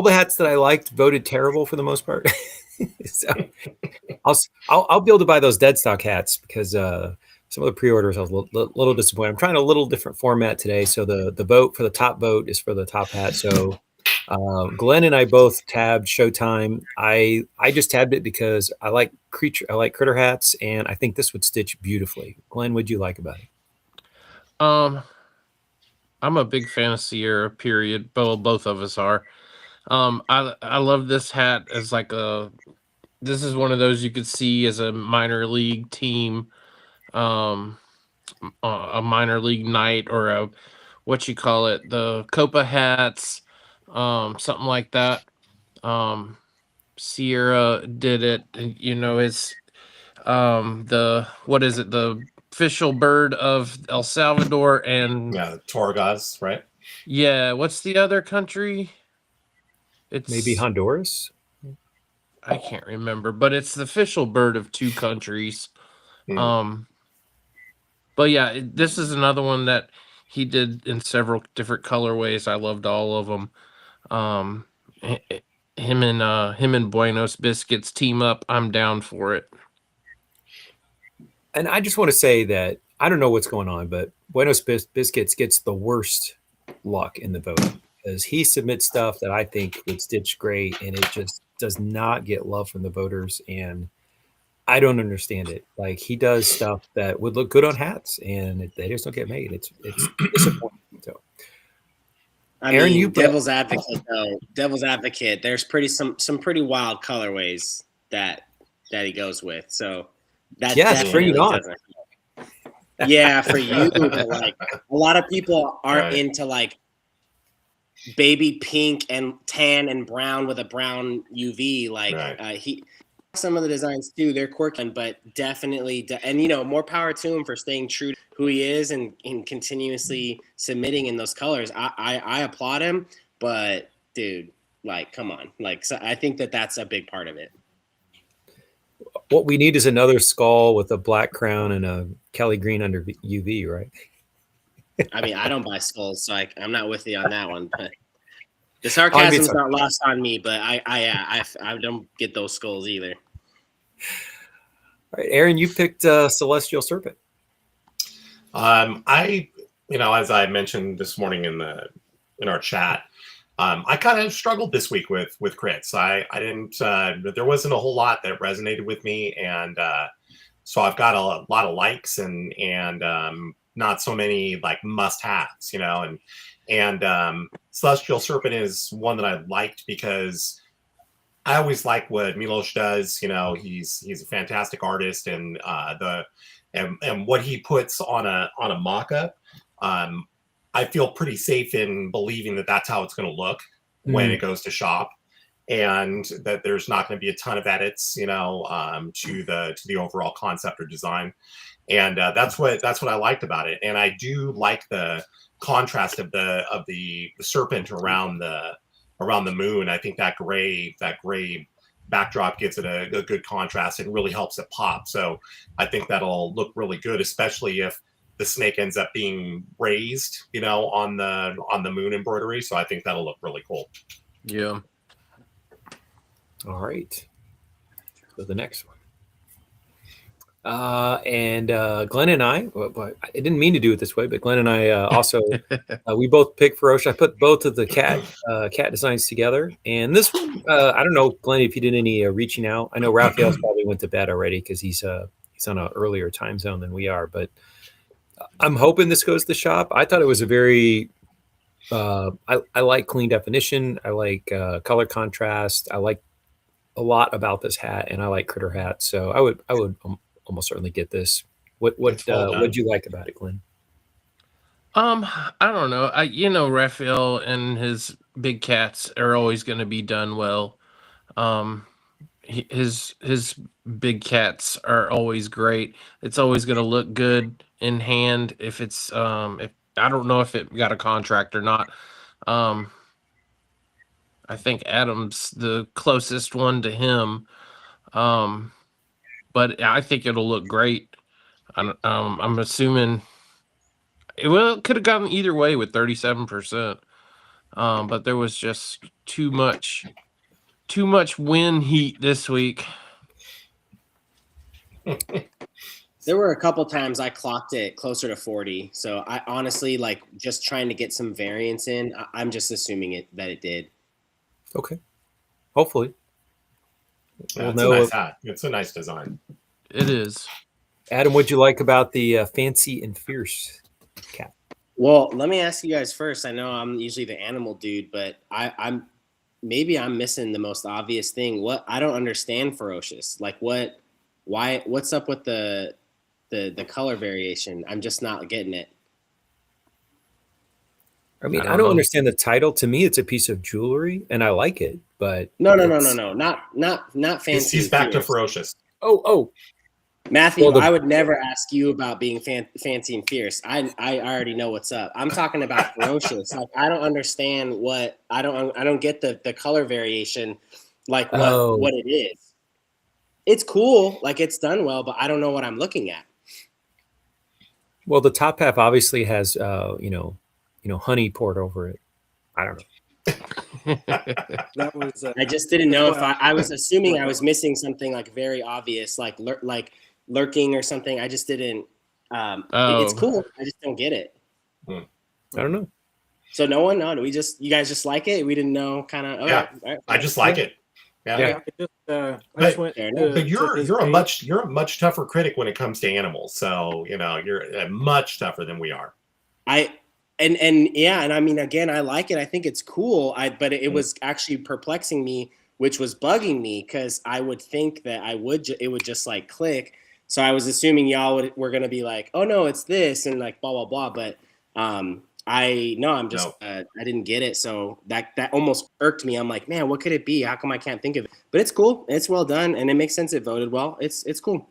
the hats that I liked voted terrible for the most part. So I'll be able to buy those dead stock hats because some of the pre-orders I was a little disappointed. I'm trying a little different format today. So the vote for the top vote is for the top hat. So Glenn and I both tabbed Showtime. I just tabbed it because I like critter hats, and I think this would stitch beautifully. Glenn, what'd you like about it? I'm a big fan of Sierra, period. Both of us are. I love this hat as like this is one of those you could see as a minor league team, a minor league night, or a what you call it, the Copa hats, something like that. Sierra did it. It's the what is it, the official bird of El Salvador, and Torgas, right? yeah, what's the other country? It's Maybe Honduras. I can't remember, but it's the official bird of two countries. But yeah, this is another one that he did in several different colorways. I loved all of them. Him and Buenos Biscuits team up. I'm down for it. And I just want to say that I don't know what's going on, but Buenos Biscuits gets the worst luck in the vote because he submits stuff that I think would stitch great, and it just does not get love from the voters. And I don't understand it. Like, he does stuff that would look good on hats, and they just don't get made. It's disappointing. So, I Aaron, mean, devil's advocate though. Devil's advocate. There's some pretty wild colorways that he goes with. So that bring it on. doesn't. Yeah, for you, but like a lot of people aren't into like baby pink and tan and brown with a brown UV. Like some of the designs too, they're quirky, but definitely, and more power to him for staying true to who he is and continuously submitting in those colors. I applaud him, but dude, like, come on, like, so I think that's a big part of it. What we need is another skull with a black crown and a Kelly green under UV, right? I mean, I don't buy skulls, so I'm not with you on that one, but the sarcasm's not lost on me, but I don't get those skulls either. All right, Aaron, you picked Celestial Serpent. As I mentioned this morning in our chat, I kind of struggled this week with crits. I didn't. There wasn't a whole lot that resonated with me, and so I've got a lot of likes and not so many like must-haves, and Celestial Serpent is one that I liked because I always like what Milos does. He's a fantastic artist, and what he puts on a mock-up, I feel pretty safe in believing that that's how it's going to look when it goes to shop, and that there's not going to be a ton of edits, to the overall concept or design. And that's what I liked about it. And I do like the contrast of the serpent around the moon. I think that gray backdrop gives it a good contrast and really helps it pop. So I think that'll look really good, especially if the snake ends up being raised, on the moon embroidery. So I think that'll look really cool. Yeah. All right. So the next one. And Glenn and I didn't mean to do it this way, but Glenn and I also we both picked Ferocious. I put both of the cat designs together, and this one I don't know, Glenn, if you did any reaching out. I know Raphael's probably went to bed already because he's on an earlier time zone than we are, but I'm hoping this goes to the shop. I thought it was a very I like clean definition. I like color contrast. I like a lot about this hat, and I like critter hats. So I would almost certainly get this It's well done. what'd you like about it, Glenn? I don't know. Raphael and his big cats are always going to be done well. His big cats are always great. It's always going to look good in hand if it's if I don't know if it got a contract or not. I think Adam's the closest one to him. But I think it'll look great. I'm assuming it could have gone either way with 37%. But there was just too much wind heat this week. There were a couple times I clocked it closer to 40. So I honestly like just trying to get some variance in. I'm just assuming that it did. Okay. Hopefully. Yeah, it's a nice hat. It's a nice design. It is. Adam, what'd you like about the fancy and fierce cap? Well, let me ask you guys first. I know I'm usually the animal dude, but I'm missing the most obvious thing. I don't understand ferocious. Like what's up with the color variation? I'm just not getting it. I mean, I don't understand the title. To me, it's a piece of jewelry, and I like it. But no, not fancy. He's back to ferocious. Oh, Matthew, I would never ask you about being fancy and fierce. I already know what's up. I'm talking about ferocious. Like I don't understand I don't get the color variation, like what it is. It's cool, like it's done well, but I don't know what I'm looking at. Well, the top half obviously has honey poured over it. I don't know. That was. I just didn't know if I was assuming I was missing something like very obvious, like lurking or something. I just didn't. It's cool. I just don't get it. I don't know. So no one. No, you guys just like it. We didn't know. Kind of. Yeah, right. I just like it. Yeah. I just went. But you're a much tougher critic when it comes to animals. So you're much tougher than we are. And I mean, again, I like it. I think it's cool. But it was actually perplexing me, which was bugging me because I would think that it would just like click. So I was assuming y'all were going to be like, oh no, it's this and like blah, blah, blah. But I didn't get it. So that almost irked me. I'm like, man, what could it be? How come I can't think of it? But it's cool. It's well done. And it makes sense. It voted well. It's cool.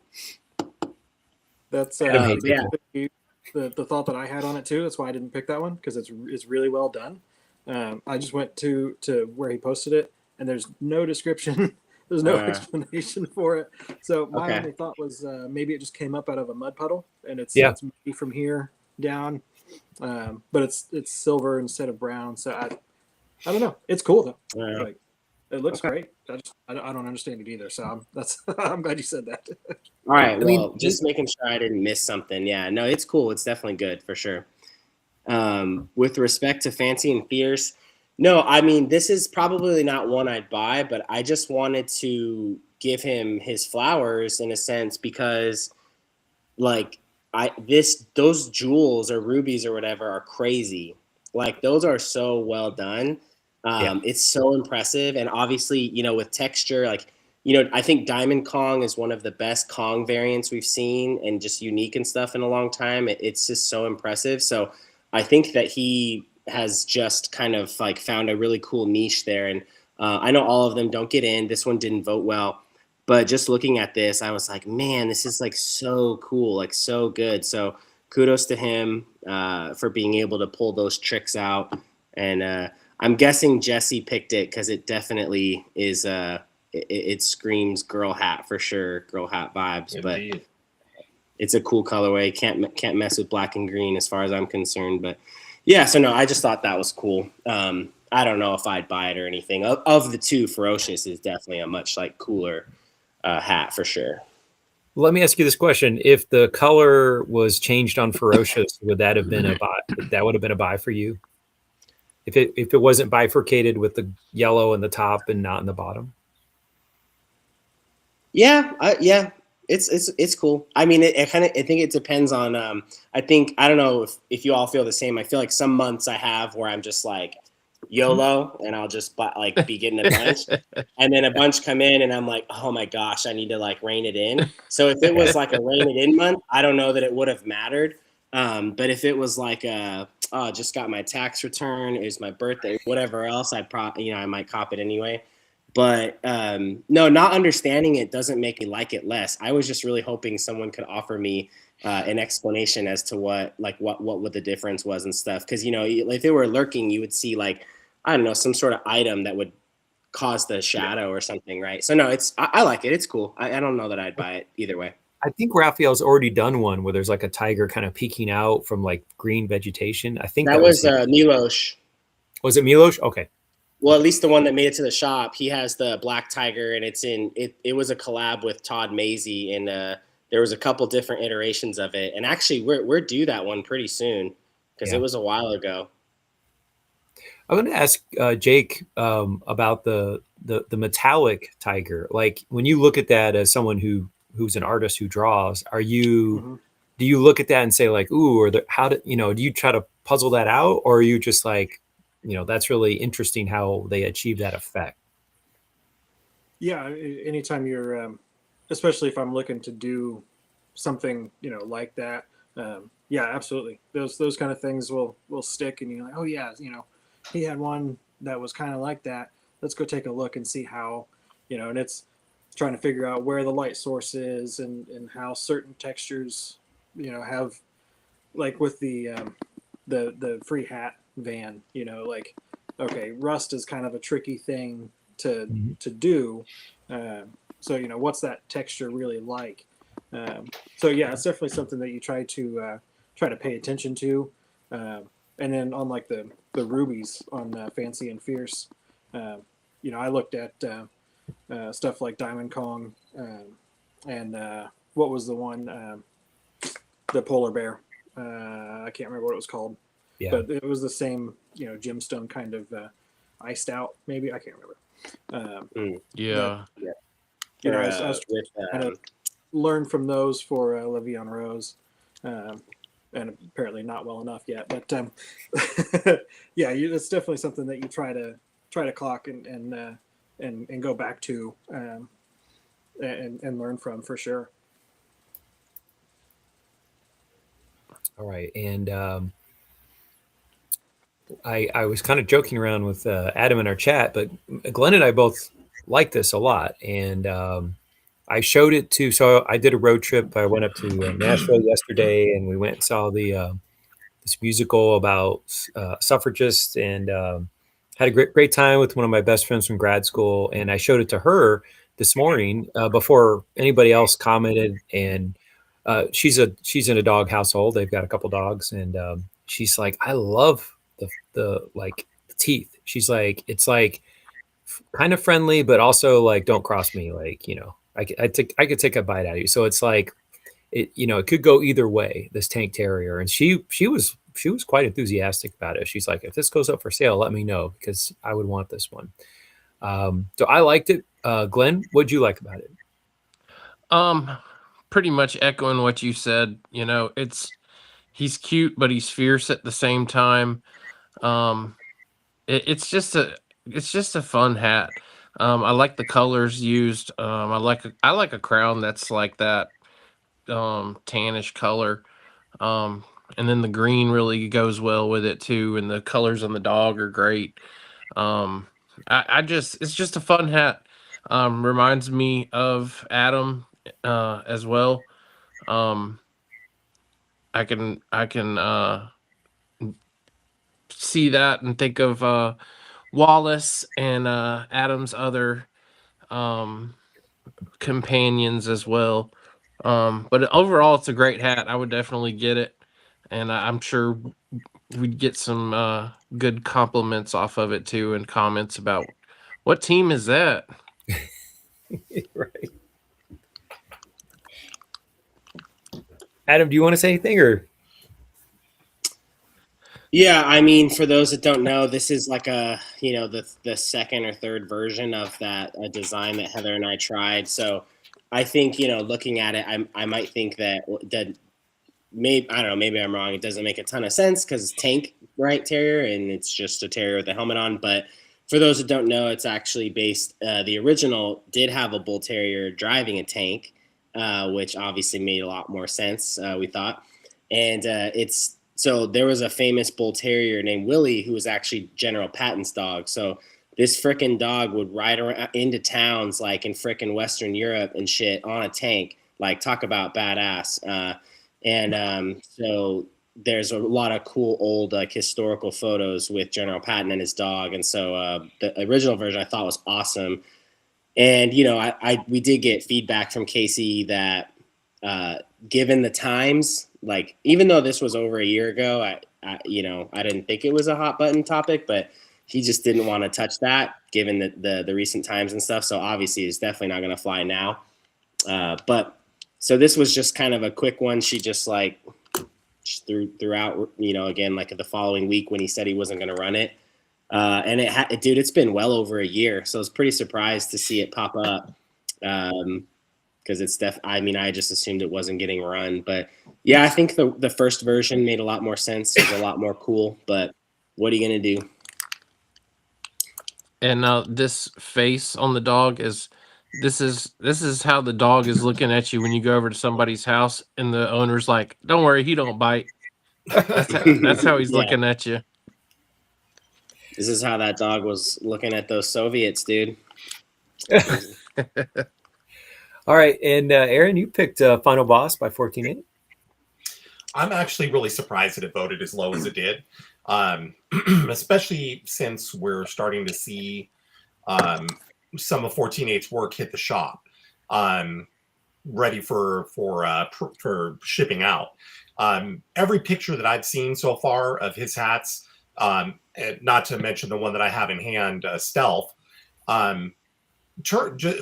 That's the thought that I had on it too. That's why I didn't pick that one because it's really well done. I just went to where he posted it and there's no description. There's no explanation for it. So my only thought was maybe it just came up out of a mud puddle and it's maybe from here down. But it's silver instead of brown. So I don't know. It's cool though. Like, it looks great. I don't understand it either. So I'm glad you said that. All right. Just making sure I didn't miss something. Yeah, no, it's cool. It's definitely good for sure. With respect to fancy and fierce, no, I mean, this is probably not one I'd buy, but I just wanted to give him his flowers in a sense because like those jewels or rubies or whatever are crazy. Like those are so well done. It's so impressive. And obviously, with texture, like, I think Diamond Kong is one of the best Kong variants we've seen and just unique and stuff in a long time. It's just so impressive. So I think that he has just kind of like found a really cool niche there. And I know all of them don't get in. This one didn't vote well. But just looking at this, I was like, man, this is like so cool, like so good. So kudos to him for being able to pull those tricks out. And I'm guessing Jesse picked it because it definitely is it screams girl hat for sure, girl hat vibes. Indeed. But it's a cool colorway. Can't mess with black and green as far as I'm concerned. But yeah, so no, I just thought that was cool. I don't know if I'd buy it or anything. Of the two, Ferocious is definitely a much like cooler hat for sure. Let me ask you this question: if the color was changed on Ferocious, would that have been a buy? That would have been a buy for you. If it wasn't bifurcated with the yellow in the top and not in the bottom. Yeah, it's cool. I mean, I think it depends on. I don't know if you all feel the same. I feel like some months I have where I'm just like, YOLO, and I'll just like be getting a bunch. And then a bunch come in, and I'm like, oh my gosh, I need to like rein it in. So if it was like a rein it in month, I don't know that it would have mattered. But if it was like just got my tax return, it was my birthday, whatever else, I might cop it anyway. But no, not understanding it doesn't make me like it less. I was just really hoping someone could offer me an explanation as to what the difference was and stuff. Because if they were lurking, you would see like, I don't know, some sort of item that would cause the shadow or something, right? So no, I like it. It's cool. I don't know that I'd buy it either way. I think Raphael's already done one where there's like a tiger kind of peeking out from like green vegetation. I think that was Milosh. Was it Milosh? Okay. Well, at least the one that made it to the shop, he has the black tiger, and it was a collab with Todd Mazie, and there was a couple different iterations of it. And actually, we're due that one pretty soon because it was a while ago. I'm going to ask Jake about the metallic tiger. Like when you look at that as someone who's an artist who draws, do you look at that and say like, ooh, or do you try to puzzle that out, or are you just like, that's really interesting how they achieve that effect? Yeah, anytime you're, especially if I'm looking to do something, like that, yeah, absolutely. Those kind of things will stick, and you're like, oh yeah, he had one that was kind of like that. Let's go take a look and see how, and it's trying to figure out where the light source is and how certain textures, have, like with the free hat van, like, okay, rust is kind of a tricky thing to do. So, what's that texture really like? So yeah, it's definitely something that you try to pay attention to. And then on like the rubies on Fancy and Fierce, I looked at stuff like Diamond Kong and what was the one, the polar bear. I can't remember what it was called, but it was the same, gemstone kind of iced out. Maybe I can't remember. Yeah. But, I was kind of learn from those for Le'Veon Rose. And apparently not well enough yet, but yeah, it's definitely something that you try to clock and go back to and learn from for sure. All right, and I was kind of joking around with Adam in our chat, but Glenn and I both like this a lot, and I showed it to. So I did a road trip. I went up to Nashville yesterday, and we went and saw this musical about suffragists, and had a great time with one of my best friends from grad school. And I showed it to her this morning before anybody else commented. And she's in a dog household. They've got a couple dogs, and she's like, I love the teeth. She's like, it's like kind of friendly, but also like, don't cross me. Like, I could take a bite out of you. So it's like, it could go either way, this tank terrier. And she was quite enthusiastic about it. She's like, if this goes up for sale, let me know, because I would want this one. So I liked it. Glenn, what'd you like about it? Pretty much echoing what you said. He's cute, but he's fierce at the same time. It's just a fun hat. I like the colors used. I like a crown that's like that tannish color. And then the green really goes well with it too, and the colors on the dog are great. It's just a fun hat. Reminds me of Adam as well. I can see that and think of Wallace and Adam's other companions as well. But overall, it's a great hat. I would definitely get it, and I'm sure we'd get some good compliments off of it too, and comments about what team is that. Right. Adam, do you want to say anything, or? Yeah, I mean, for those that don't know, this is like the second or third version of that design that Heather and I tried. So I think, looking at it, I might think that maybe I don't know, maybe I'm wrong. It doesn't make a ton of sense because it's tank right terrier and it's just a terrier with a helmet on. But for those who don't know, it's actually based. The original did have a bull terrier driving a tank, which obviously made a lot more sense. We thought, and it's so there was a famous bull terrier named Willie who was actually General Patton's dog. So this frickin' dog would ride around into towns like in frickin' Western Europe and shit on a tank. Like talk about badass. So there's a lot of cool old like historical photos with General Patton and his dog. And so the original version I thought was awesome. And you know, we did get feedback from Casey that given the times, like even though this was over a year ago, I didn't think it was a hot button topic, but he just didn't want to touch that given the recent times and stuff. So obviously it's definitely not going to fly now. But so this was just kind of a quick one. She just like threw out, you know, again, like the following week when he said he wasn't going to run it. And dude, it's been well over a year. So I was pretty surprised to see it pop up. Cause it's I mean, I just assumed it wasn't getting run, but yeah, I think the first version made a lot more sense. It was a lot more cool, but what are you going to do? And this face on the dog is this is how the dog is looking at you when you go over to somebody's house and the owner's like, "Don't worry, he don't bite." That's how he's Yeah. looking at you. This is how that dog was looking at those Soviets, dude. All right, and Aaron, you picked Final Boss by 14.8. I'm actually really surprised that it voted as low as it did, especially since we're starting to see some of 14.8's work hit the shop, ready for shipping out. Every picture that I've seen so far of his hats, and not to mention the one that I have in hand, Stealth,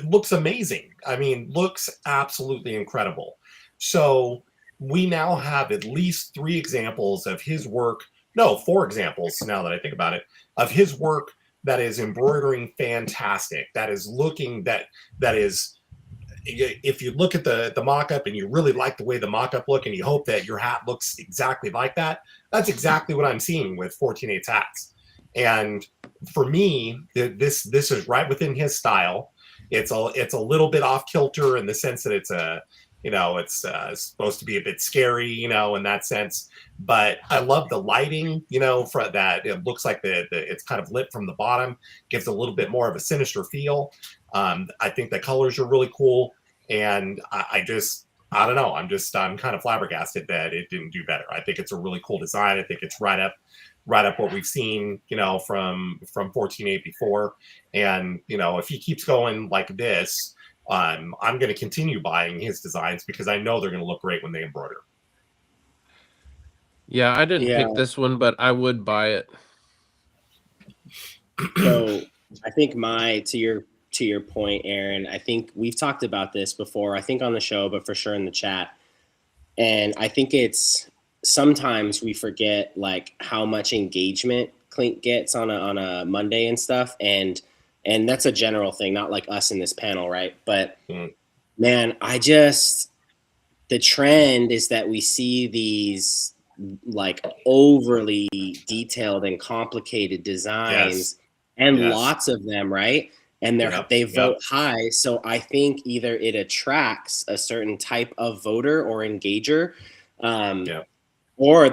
looks amazing. I mean, looks absolutely incredible. So we now have at least 3 examples of his work. No, 4 examples now that I think about it, of his work that is embroidering fantastic. That is looking that is, if you look at the mock-up and you really like the way the mock-up look and you hope that your hat looks exactly like that, that's exactly what I'm seeing with 14.8's hats. And for me, this is right within his style. It's a little bit off kilter in the sense that it's supposed to be a bit scary, you know, in that sense. But I love the lighting, you know, for that. It looks like it's kind of lit from the bottom, gives a little bit more of a sinister feel. I think the colors are really cool, and I don't know. I'm kind of flabbergasted that it didn't do better. I think it's a really cool design. I think it's right up what we've seen, you know, from 14.8 before. And you know, if he keeps going like this, I'm going to continue buying his designs because I know they're going to look great when they embroider. Yeah, I didn't pick this one, but I would buy it. So I think to your point, Aaron, I think we've talked about this before, I think on the show, but for sure in the chat. And I think it's sometimes we forget like how much engagement Clink gets on a Monday and stuff. And that's a general thing, not like us in this panel, right? But man, the trend is that we see these like overly detailed and complicated designs and lots of them, right? And they vote high. So I think either it attracts a certain type of voter or engager, or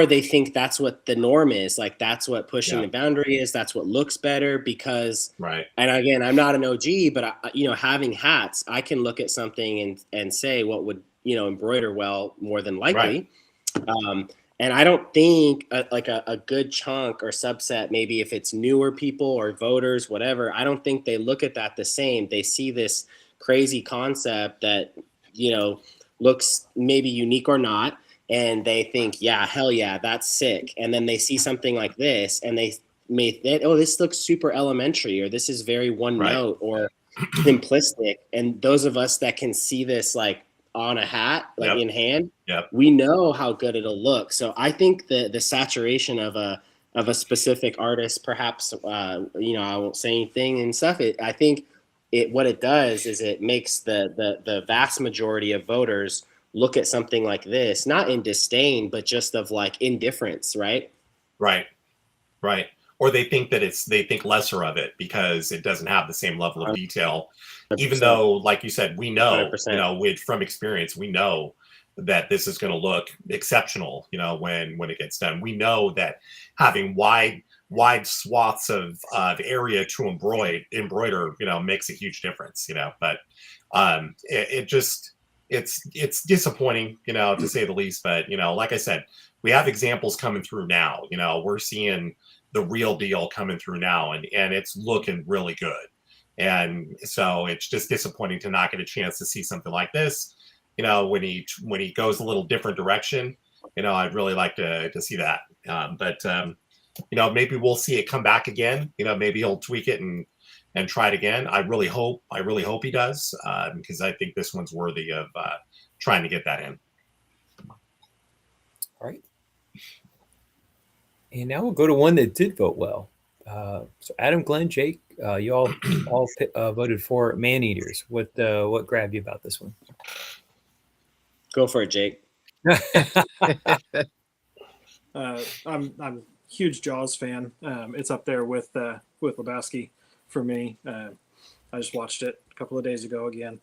they think that's what the norm is. Like that's what pushing the boundary is. That's what looks better because, right. And again, I'm not an OG, but having hats, I can look at something and say what would, you know, embroider well more than likely. Right. And I don't think a good chunk or subset, maybe if it's newer people or voters, whatever, I don't think they look at that the same. They see this crazy concept that, you know, looks maybe unique or not. And they think, yeah, hell yeah, that's sick. And then they see something like this and they may think, oh, this looks super elementary, or this is very one note or simplistic. And those of us that can see this like on a hat, like in hand, we know how good it'll look. So I think the saturation of a specific artist, perhaps, you know, I won't say anything and stuff. I think what it does is it makes the vast majority of voters look at something like this, not in disdain, but just of like indifference, right? Right. Right. Or they think they think lesser of it because it doesn't have the same level of detail, even 100%. though, like you said, we know, 100%. with from experience, we know that this is going to look exceptional, when it gets done. We know that having wide swaths of area to embroider, makes a huge difference, but it just it's disappointing, to say the least. But like I said, we have examples coming through now. We're seeing the real deal coming through now, and it's looking really good. And so it's just disappointing to not get a chance to see something like this. When he goes a little different direction, I'd really like to see that. But maybe we'll see it come back again. Maybe he'll tweak it and try it again. I really hope he does, because I think this one's worthy of trying to get that in. All right. And now we'll go to one that did vote well. So Adam, Glenn, Jake, you all voted for Man-Eaters. What grabbed you about this one? Go for it, Jake. I'm a huge Jaws fan. It's up there with Lebowski for me. I just watched it a couple of days ago again.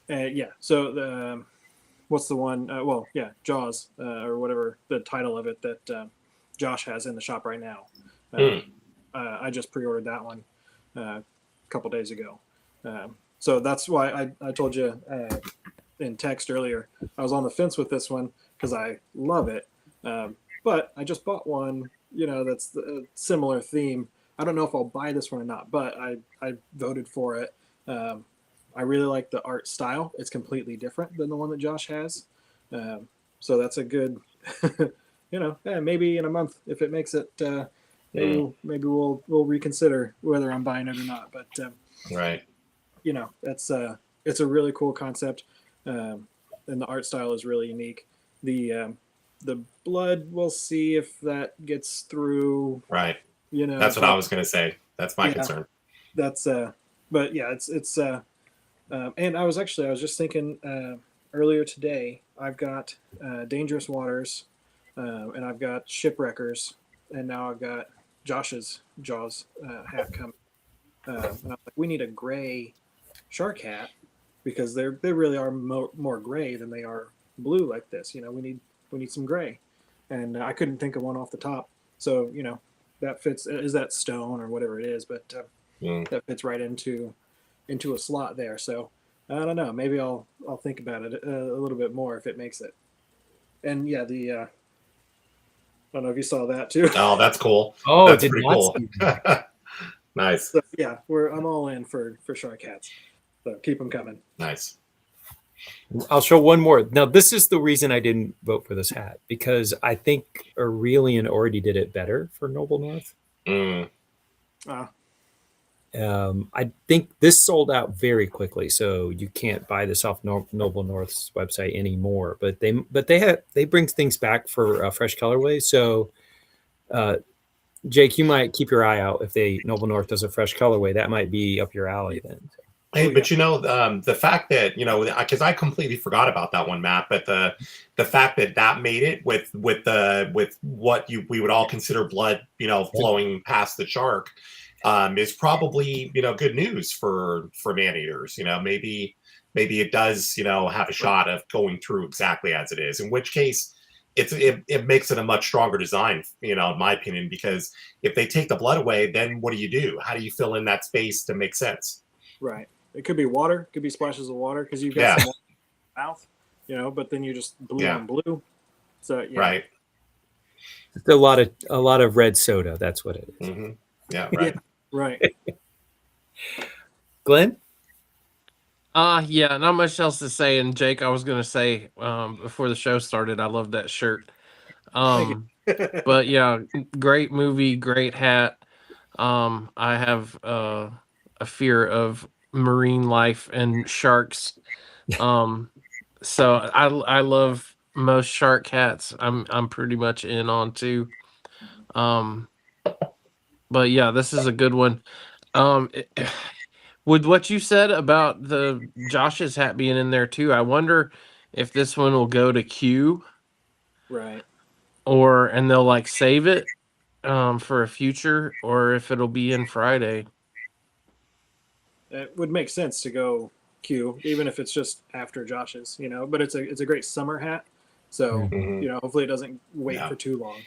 Yeah. So what's the one? Jaws, or whatever the title of it that Josh has in the shop right now. I just pre-ordered that one a couple days ago. So that's why I told you in text earlier, I was on the fence with this one because I love it. But I just bought one, that's a similar theme. I don't know if I'll buy this one or not, but I voted for it. I really like the art style. It's completely different than the one that Josh has. So that's a good, maybe in a month, if it makes it, maybe we'll reconsider whether I'm buying it or not. But, right. It's a really cool concept. And the art style is really unique. The blood, we'll see if that gets through. Right. That's what I was going to say. That's my concern. That's but yeah, it's and I was just thinking earlier today, I've got Dangerous Waters, and I've got Shipwreckers, and now I've got Josh's Jaws hat coming. And I'm like, we need a gray shark hat because they really are more gray than they are blue like this. We need some gray, and I couldn't think of one off the top. So that fits. Is that stone or whatever it is? But that fits right into a slot there. So I don't know. Maybe I'll think about it a little bit more if it makes it. And yeah, I don't know if you saw that too. Oh, that's cool. Oh, that's pretty cool. Nice. So, yeah, I'm all in for shark hats. So keep them coming. Nice. I'll show one more. Now, this is the reason I didn't vote for this hat, because I think Aurelian already did it better for Noble North. I think this sold out very quickly, so you can't buy this off Noble North's website anymore. But they bring things back for fresh colorways. So, Jake, you might keep your eye out if Noble North does a fresh colorway. That might be up your alley then. Hey, but the fact that because I completely forgot about that one, Matt. But the fact that made it with what we would all consider blood, flowing past the shark, is probably good news for man-eaters. Maybe it does have a shot of going through exactly as it is. In which case, it makes it a much stronger design, in my opinion. Because if they take the blood away, then what do you do? How do you fill in that space to make sense? Right. It could be water. It could be splashes of water because you've got some water in the mouth, but then you just blue on blue. So yeah. Right. It's a lot of red soda. That's what it is. Mm-hmm. Yeah. Right. Right. Glenn? Yeah, not much else to say. And Jake, I was gonna say before the show started, I love that shirt. But yeah, great movie, great hat. I have a fear of marine life and sharks. So I love most shark hats. I'm pretty much in on too. But yeah, this is a good one. With what you said about the Josh's hat being in there too, I wonder if this one will go to Q Right. and they'll like save it for a future, or if it'll be in Friday. It would make sense to go Q, even if it's just after Josh's, But it's a great summer hat, so Mhm. hopefully it doesn't wait Yeah. for too long.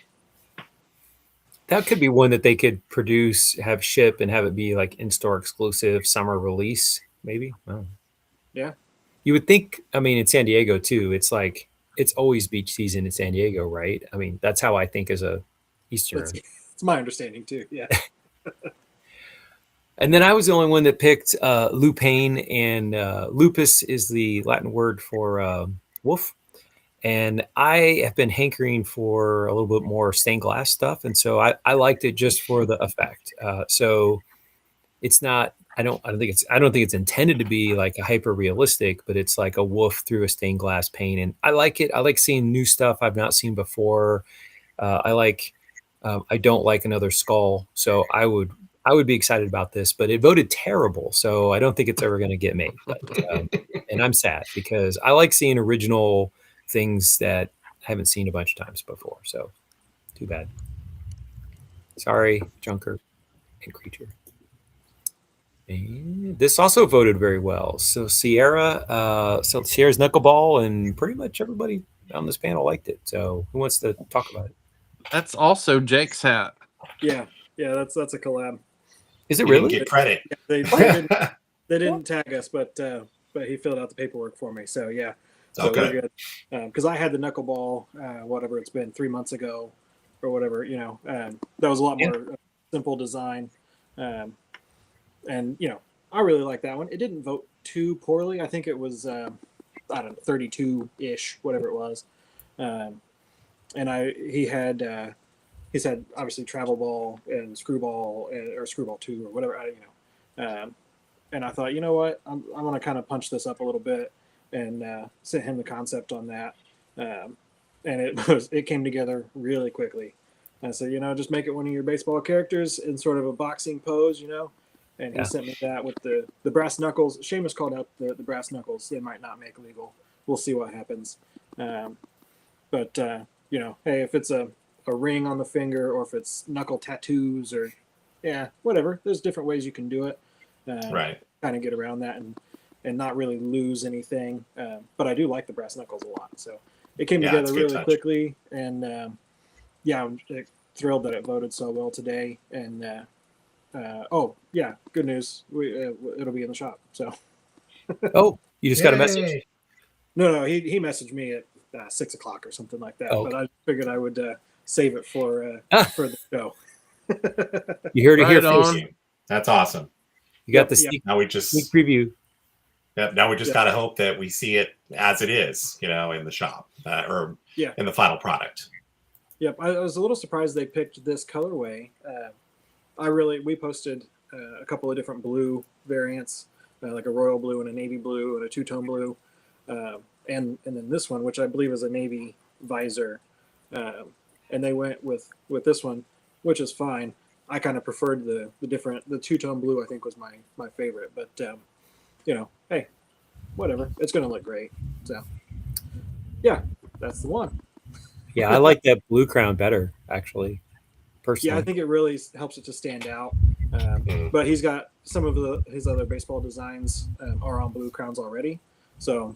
That could be one that they could produce, have ship, and have it be like in-store exclusive summer release, maybe. I don't know. Yeah. You would think, I mean, in San Diego too, it's like it's always beach season in San Diego, right? I mean, that's how I think as a That's Easterner. it's my understanding too. Yeah. And then I was the only one that picked lupane, and lupus is the Latin word for wolf. And I have been hankering for a little bit more stained glass stuff, and so I liked it just for the effect. So it's not. I don't think it's intended to be like a hyper realistic, but it's like a wolf through a stained glass pane, and I like it. I like seeing new stuff I've not seen before. I like. I don't like another skull, so I would be excited about this, but it voted terrible, so I don't think it's ever going to get made. But and I'm sad because I like seeing original things that I haven't seen a bunch of times before. So too bad. Sorry, Junker and Creature. And this also voted very well. So Sierra's Knuckleball, and pretty much everybody on this panel liked it. So who wants to talk about it? That's also Jake's hat. Yeah. That's a collab. Is it You didn't really? get credit. Yeah, they didn't tag us, but he filled out the paperwork for me. So yeah, so Okay. we're good. Because I had the knuckleball, whatever it's been 3 months ago, or whatever. That was a lot more simple design, and I really like that one. It didn't vote too poorly. I think it was I don't know 32 ish, whatever it was. And he's had obviously travel ball and screwball or screwball 2 or whatever. And I thought, you know what, I'm going to kind of punch this up a little bit and sent him the concept on that. And it came together really quickly. I said, just make it one of your baseball characters in sort of a boxing pose, And he sent me that with the brass knuckles. Seamus called out the brass knuckles. They might not make legal. We'll see what happens. But hey, if it's a ring on the finger, or if it's knuckle tattoos, or whatever. There's different ways you can do it. Right. Kind of get around that and not really lose anything. But I do like the brass knuckles a lot. So it came together really quickly, and I'm thrilled that it voted so well today. And good news. It'll be in the shop. So. Oh, you just got a message? No, he messaged me at 6 o'clock or something like that. Okay. But I figured I would save it for the show. You heard it here Right first. on. That's awesome. You got the sneak preview. Now we just got to hope that we see it as it is, in the shop or in the final product. Yep. I was a little surprised they picked this colorway. We posted a couple of different blue variants, like a royal blue and a navy blue and a two-tone blue. And then this one, which I believe is a navy visor. And they went with this one, which is fine. I kind of preferred the two-tone blue. I think was my favorite, but hey, whatever. It's going to look great. So yeah, that's the one. Yeah, I like that blue crown better, actually. Personally. Yeah, I think it really helps it to stand out. But he's got some of his other baseball designs are on blue crowns already. So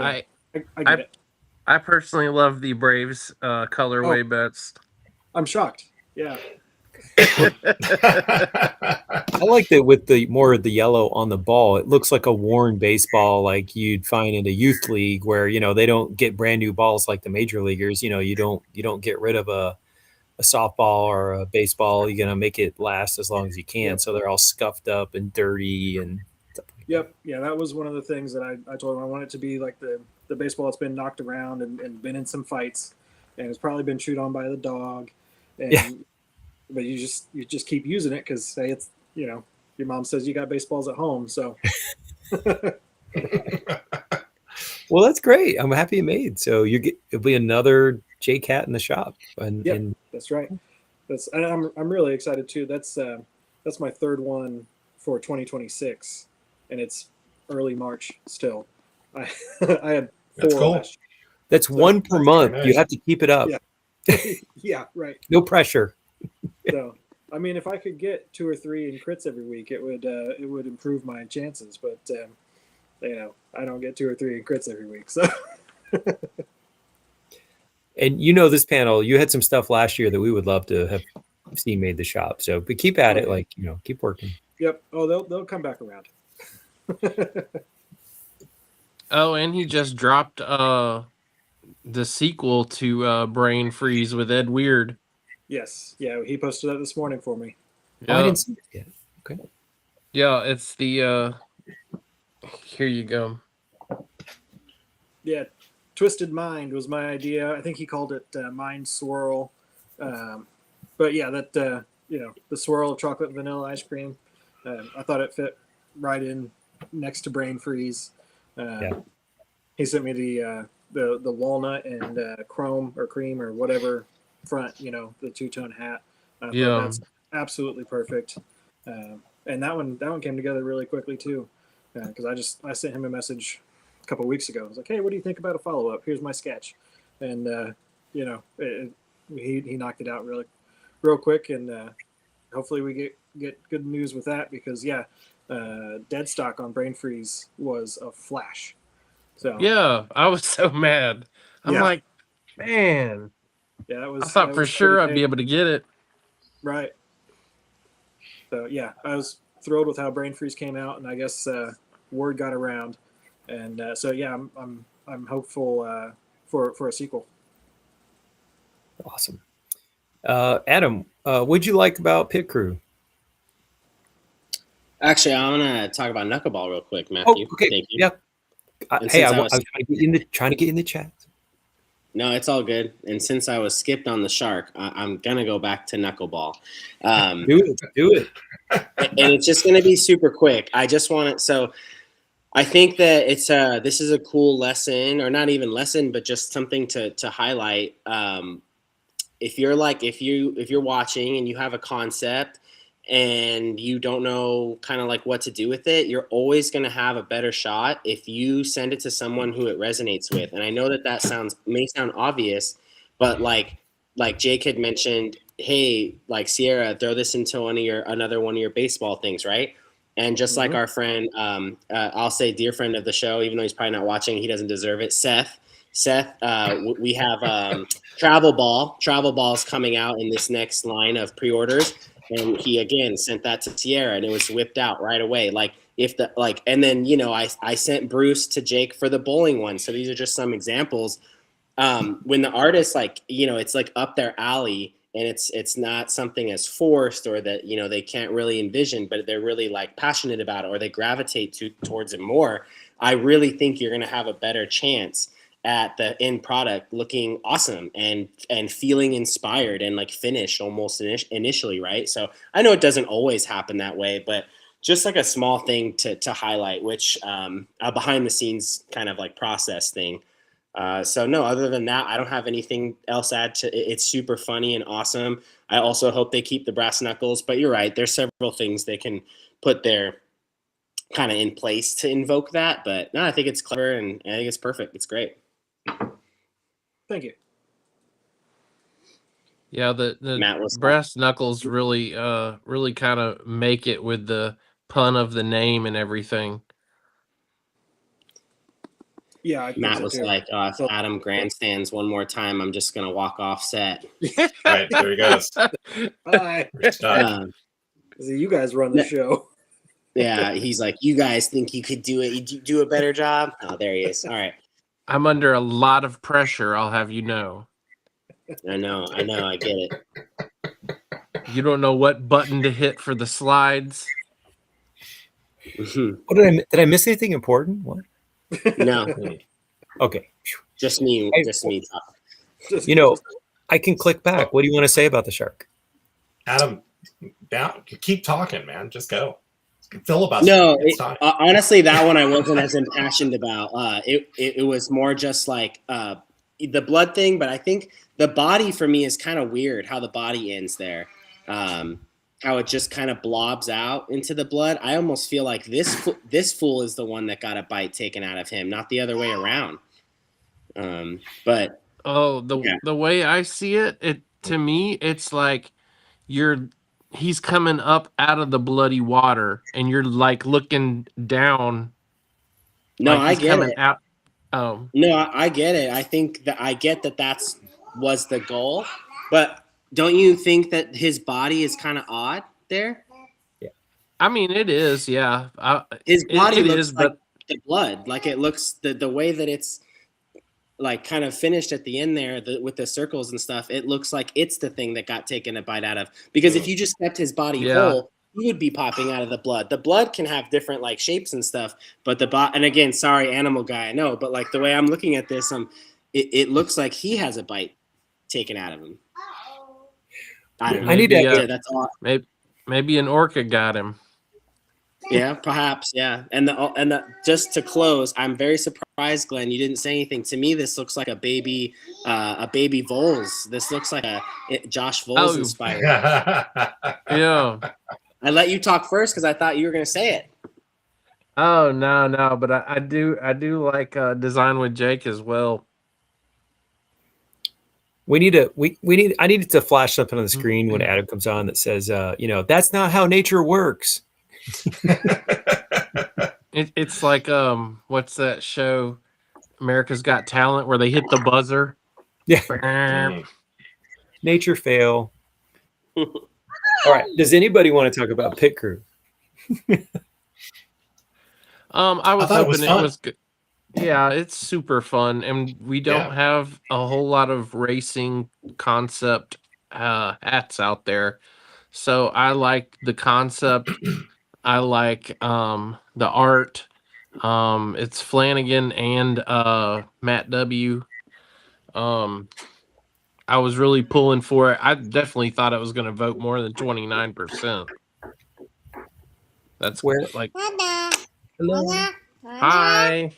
I get it. I personally love the Braves colorway best. I'm shocked. Yeah. I like that with the more of the yellow on the ball. It looks like a worn baseball like you'd find in a youth league where, they don't get brand new balls like the major leaguers. You don't get rid of a softball or a baseball. You're going to make it last as long as you can. Yep. So they're all scuffed up and dirty and stuff like that. Yep. Yeah, that was one of the things that I told him. I want it to be like the baseball that's been knocked around and been in some fights and it's probably been chewed on by the dog. And but you just keep using it because say it's your mom says you got baseballs at home, so well, that's great. I'm happy it made. So it'll be another J Cat in the shop. And that's right. I'm really excited too. That's my third one for 2026, and it's early March still. I I had 4 That's cool. last That's one per month. nice. You have to keep it up. year. Yeah, right. No pressure. So, I mean, if I could get 2 or 3 in crits every week, it would improve my chances. But I don't get 2 or 3 in crits every week. So, And this panel, you had some stuff last year that we would love to have seen made the shop. So, but keep at it, keep working. yep. Oh, they'll come back around. Oh, and he just dropped the sequel to Brain Freeze with Ed Weird. Yes. Yeah, he posted that this morning for me. Oh, I Yeah, didn't see it yet. Okay. yeah, it's the here you go. Yeah, Twisted Mind was my idea. I think he called it Mind Swirl. But yeah, that the swirl of chocolate and vanilla ice cream. I thought it fit right in next to Brain Freeze. He sent me the walnut and chrome or cream or whatever front, the two-tone hat. I thought Yeah. that's absolutely perfect. And that one came together really quickly too, because I sent him a message a couple of weeks ago. I was like, hey, what do you think about a follow-up? Here's my sketch. And he knocked it out real quick, and hopefully we get good news with that, because dead stock on Brain Freeze was a flash. So Yeah, I was so mad. I'm Yeah. like, man, yeah, that was. I thought that for was sure pretty I'd be able to get it. right. So yeah, I was thrilled with how Brain Freeze came out, and I guess word got around, and so yeah, I'm hopeful for a sequel. Awesome. Adam, what'd you like about Pit Crew? Actually, I want to talk about knuckleball real quick, Matthew. Oh, okay. Thank you. Yeah. And Hey, since I I was was- trying to get in the chat. No, it's all good. And since I was skipped on the shark, I'm gonna go back to knuckleball. Do it. And it's just going to be super quick. I just want it. So I think that this is a cool lesson, or not even lesson, but just something to highlight. If you're watching and you have a concept and you don't know kind of like what to do with it, you're always going to have a better shot if you send it to someone who it resonates with. And I know that may sound obvious, but like Jake had mentioned, hey, like Sierra, throw this into another one of your baseball things, right? And just like our friend, I'll say dear friend of the show, even though he's probably not watching, he doesn't deserve it, Seth, we have Travel Ball's coming out in this next line of pre-orders. And he again sent that to Sierra, and it was whipped out right away. And then I sent Bruce to Jake for the bowling one. So these are just some examples. When the artist it's like up their alley, and it's not something as forced or that they can't really envision, but they're really like passionate about it, or they gravitate towards it more. I really think you're going to have a better chance at the end product looking awesome and feeling inspired and like finished almost initially, right? So I know it doesn't always happen that way, but just like a small thing to highlight, which a behind the scenes kind of like process thing. So no, other than that, I don't have anything else to add to it. It's super funny and awesome. I also hope they keep the brass knuckles, but you're right. There's several things they can put there kind of in place to invoke that. But no, I think it's clever, and I think it's perfect. It's great. Thank you. Yeah, the Matt was brass knuckles really kind of make it with the pun of the name and everything. Yeah, I think Matt so was too. like, if Adam grandstands one more time, I'm just gonna walk off set. Right, there he goes. Bye. We're stuck. See, you guys run the show. Yeah, he's like, you guys think you could do it? You do a better job? Oh, there he is. All right. I'm under a lot of pressure, I'll have you know. I know, I get it. You don't know what button to hit for the slides. What did I miss anything important? What? No, Okay. just me. I can click back. What do you want to say about the shark? Adam, down. Keep talking, man. Just go. Filibuster. No, It's time. honestly, that one I wasn't as impassioned about. It was more just like the blood thing, but I think the body for me is kind of weird how the body ends there. how it just kind of blobs out into the blood. I almost feel like this fool is the one that got a bite taken out of him, not the other way around. But Oh, yeah. the way I see it, to me, it's like he's coming up out of the bloody water, and you're like looking down, No, like I he's get coming it. out. Oh, No, I get it. I think that I get that was the goal, but don't you think that his body is kind of odd there? I mean, it is, yeah. His body It looks is, like but the blood. Like it looks the way that it's like kind of finished at the end there with the circles and stuff. It looks like it's the thing that got taken a bite out of. Because if you just kept his body yeah. whole, he would be popping out of the blood. The blood can have different like shapes and stuff, but and again, sorry, animal guy, I know, but like the way I'm looking at this, it looks like he has a bite taken out of him. I don't know. I need Maybe, to. Yeah, that's all. maybe an orca got him. Yeah, perhaps. Yeah, and just to close, I'm very surprised, Glenn. You didn't say anything. To me, this looks like a baby Voles. This looks like Josh Voles Oh. inspired. Yeah. I let you talk first because I thought you were going to say it. Oh, no, but I do like Design with Jake as well. I need to flash something on the screen when Adam comes on that says, that's not how nature works. It's like what's that show, America's Got Talent, where they hit the buzzer? Yeah. Nature fail. All right. Does anybody want to talk about Pit Crew? I was hoping it was good. Yeah, it's super fun, and we don't have a whole lot of racing concept hats out there. So I like the concept. I like the art. It's Flanagan and Matt W. I was really pulling for it. I definitely thought it was going to vote more than 29%. That's Where? like, hello. Hi.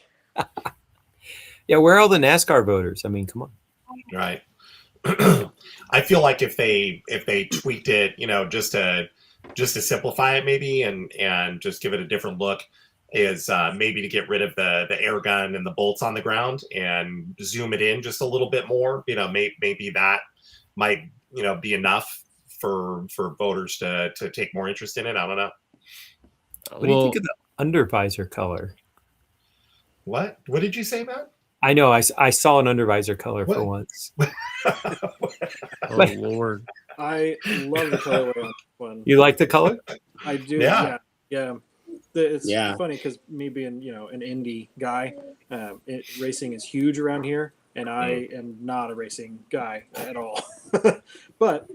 Yeah, where are all the NASCAR voters? I mean, come on. Right. I feel like if they tweaked it, just to simplify it maybe and just give it a different look, is maybe to get rid of the air gun and the bolts on the ground and zoom it in just a little bit more. Maybe that might be enough for voters to take more interest in it. I don't know. What do you think of the undervisor color? What did you say, Matt? I know I saw an undervisor color for once. Oh Lord! I love the colorway on this one. You like the color? I do. Yeah. It's funny because me being an indie guy, racing is huge around here, and I am not a racing guy at all. But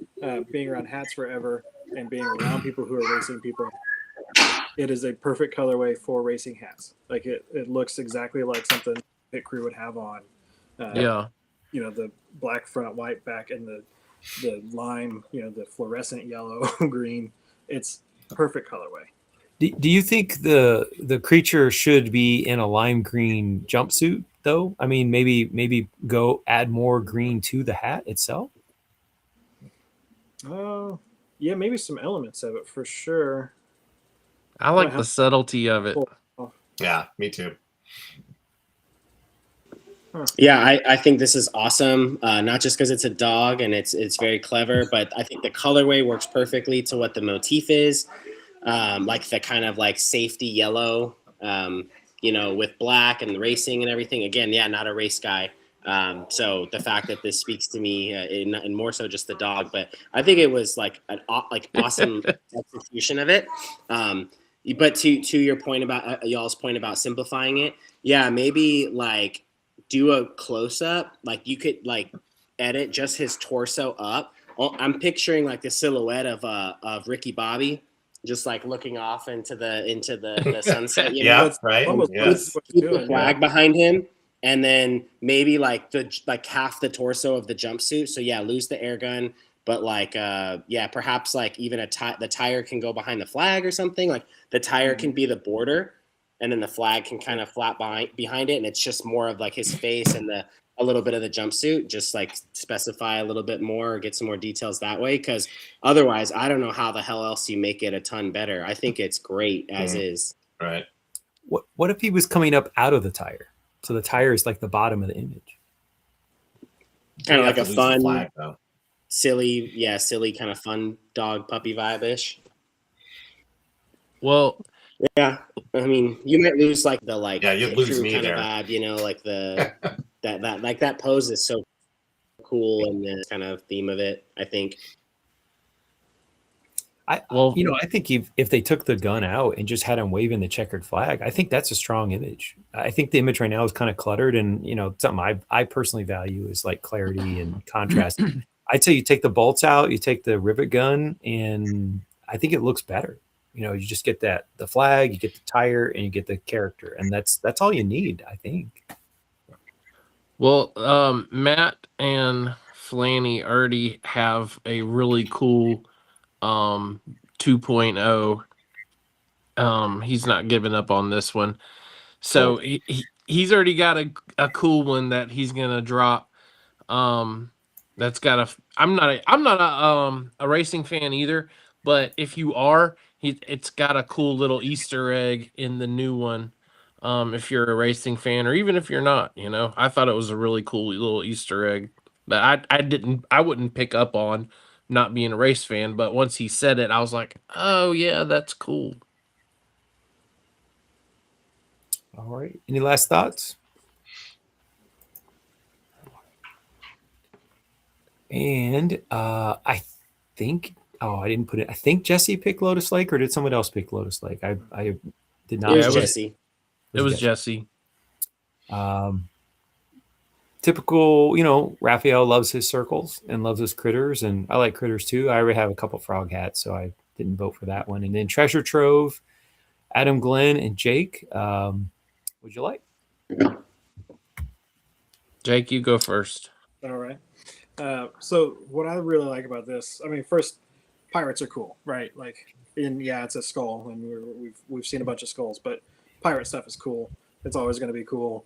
being around hats forever and being around people who are racing people, it is a perfect colorway for racing hats. Like it looks exactly like something Pit Crew would have on. The black front, white back, and the lime, the fluorescent yellow, green. It's perfect colorway. Do you think the creature should be in a lime green jumpsuit though? I mean, maybe go add more green to the hat itself. Oh, yeah, maybe some elements of it for sure. I like the subtlety of it. Yeah, me too. Yeah, I think this is awesome. Not just because it's a dog and it's very clever, but I think the colorway works perfectly to what the motif is. Like the kind of like safety yellow, with black and racing and everything. Again, not a race guy. So the fact that this speaks to me, and more so just the dog, but I think it was like an awesome execution of it. But to your point about y'all's point about simplifying it, maybe like do a close up. Like you could like edit just his torso up. I'm picturing like the silhouette of Ricky Bobby, just like looking off into the sunset. Right. Keep the flag behind him, and then maybe like half the torso of the jumpsuit. So lose the air gun, but like perhaps like even the tire can go behind the flag or something. Like the tire can be the border, and then the flag can kind of flap behind it, and it's just more of like his face and a little bit of the jumpsuit, just like specify a little bit more or get some more details that way, because otherwise I don't know how the hell else you make it a ton better. I think it's great as is. Right. What if he was coming up out of the tire? So the tire is like the bottom of the image. Kind of You like have a to lose the fun, flag, though. silly kind of fun dog puppy vibe-ish. Well, Yeah, I mean, you might lose like the Yeah, you'd Pit lose Crew me kind there. of vibe, you know, like that like that pose is so cool, and the kind of theme of it, I think. I think if they took the gun out and just had him waving the checkered flag, I think that's a strong image. I think the image right now is kind of cluttered, and something I personally value is like clarity and contrast. I'd say you take the bolts out, you take the rivet gun, and I think it looks better. You just get the flag, you get the tire, and you get the character, and that's all you need, I think. Well, Matt and Flanny already have a really cool 2.0. He's not giving up on this one. So he's already got a cool one that he's gonna drop. That's got a. I'm not a racing fan either, but if you are, it's got a cool little Easter egg in the new one. If you're a racing fan, or even if you're not, I thought it was a really cool little Easter egg that I wouldn't pick up on, not being a race fan. But once he said it, I was like, oh yeah, that's cool. All right. Any last thoughts? And I think, I didn't put it. I think Jesse picked Lotus Lake, or did someone else pick Lotus Lake? I did not. It was Jesse. It was Jesse. Typical, Raphael loves his circles and loves his critters, and I like critters too. I already have a couple frog hats, so I didn't vote for that one. And then Treasure Trove, Adam, Glenn, and Jake. Would you like? Jake, you go first. All right. So what I really like about this, I mean, first, pirates are cool, right? Like, it's a skull, and we've seen a bunch of skulls, but pirate stuff is cool. It's always going to be cool.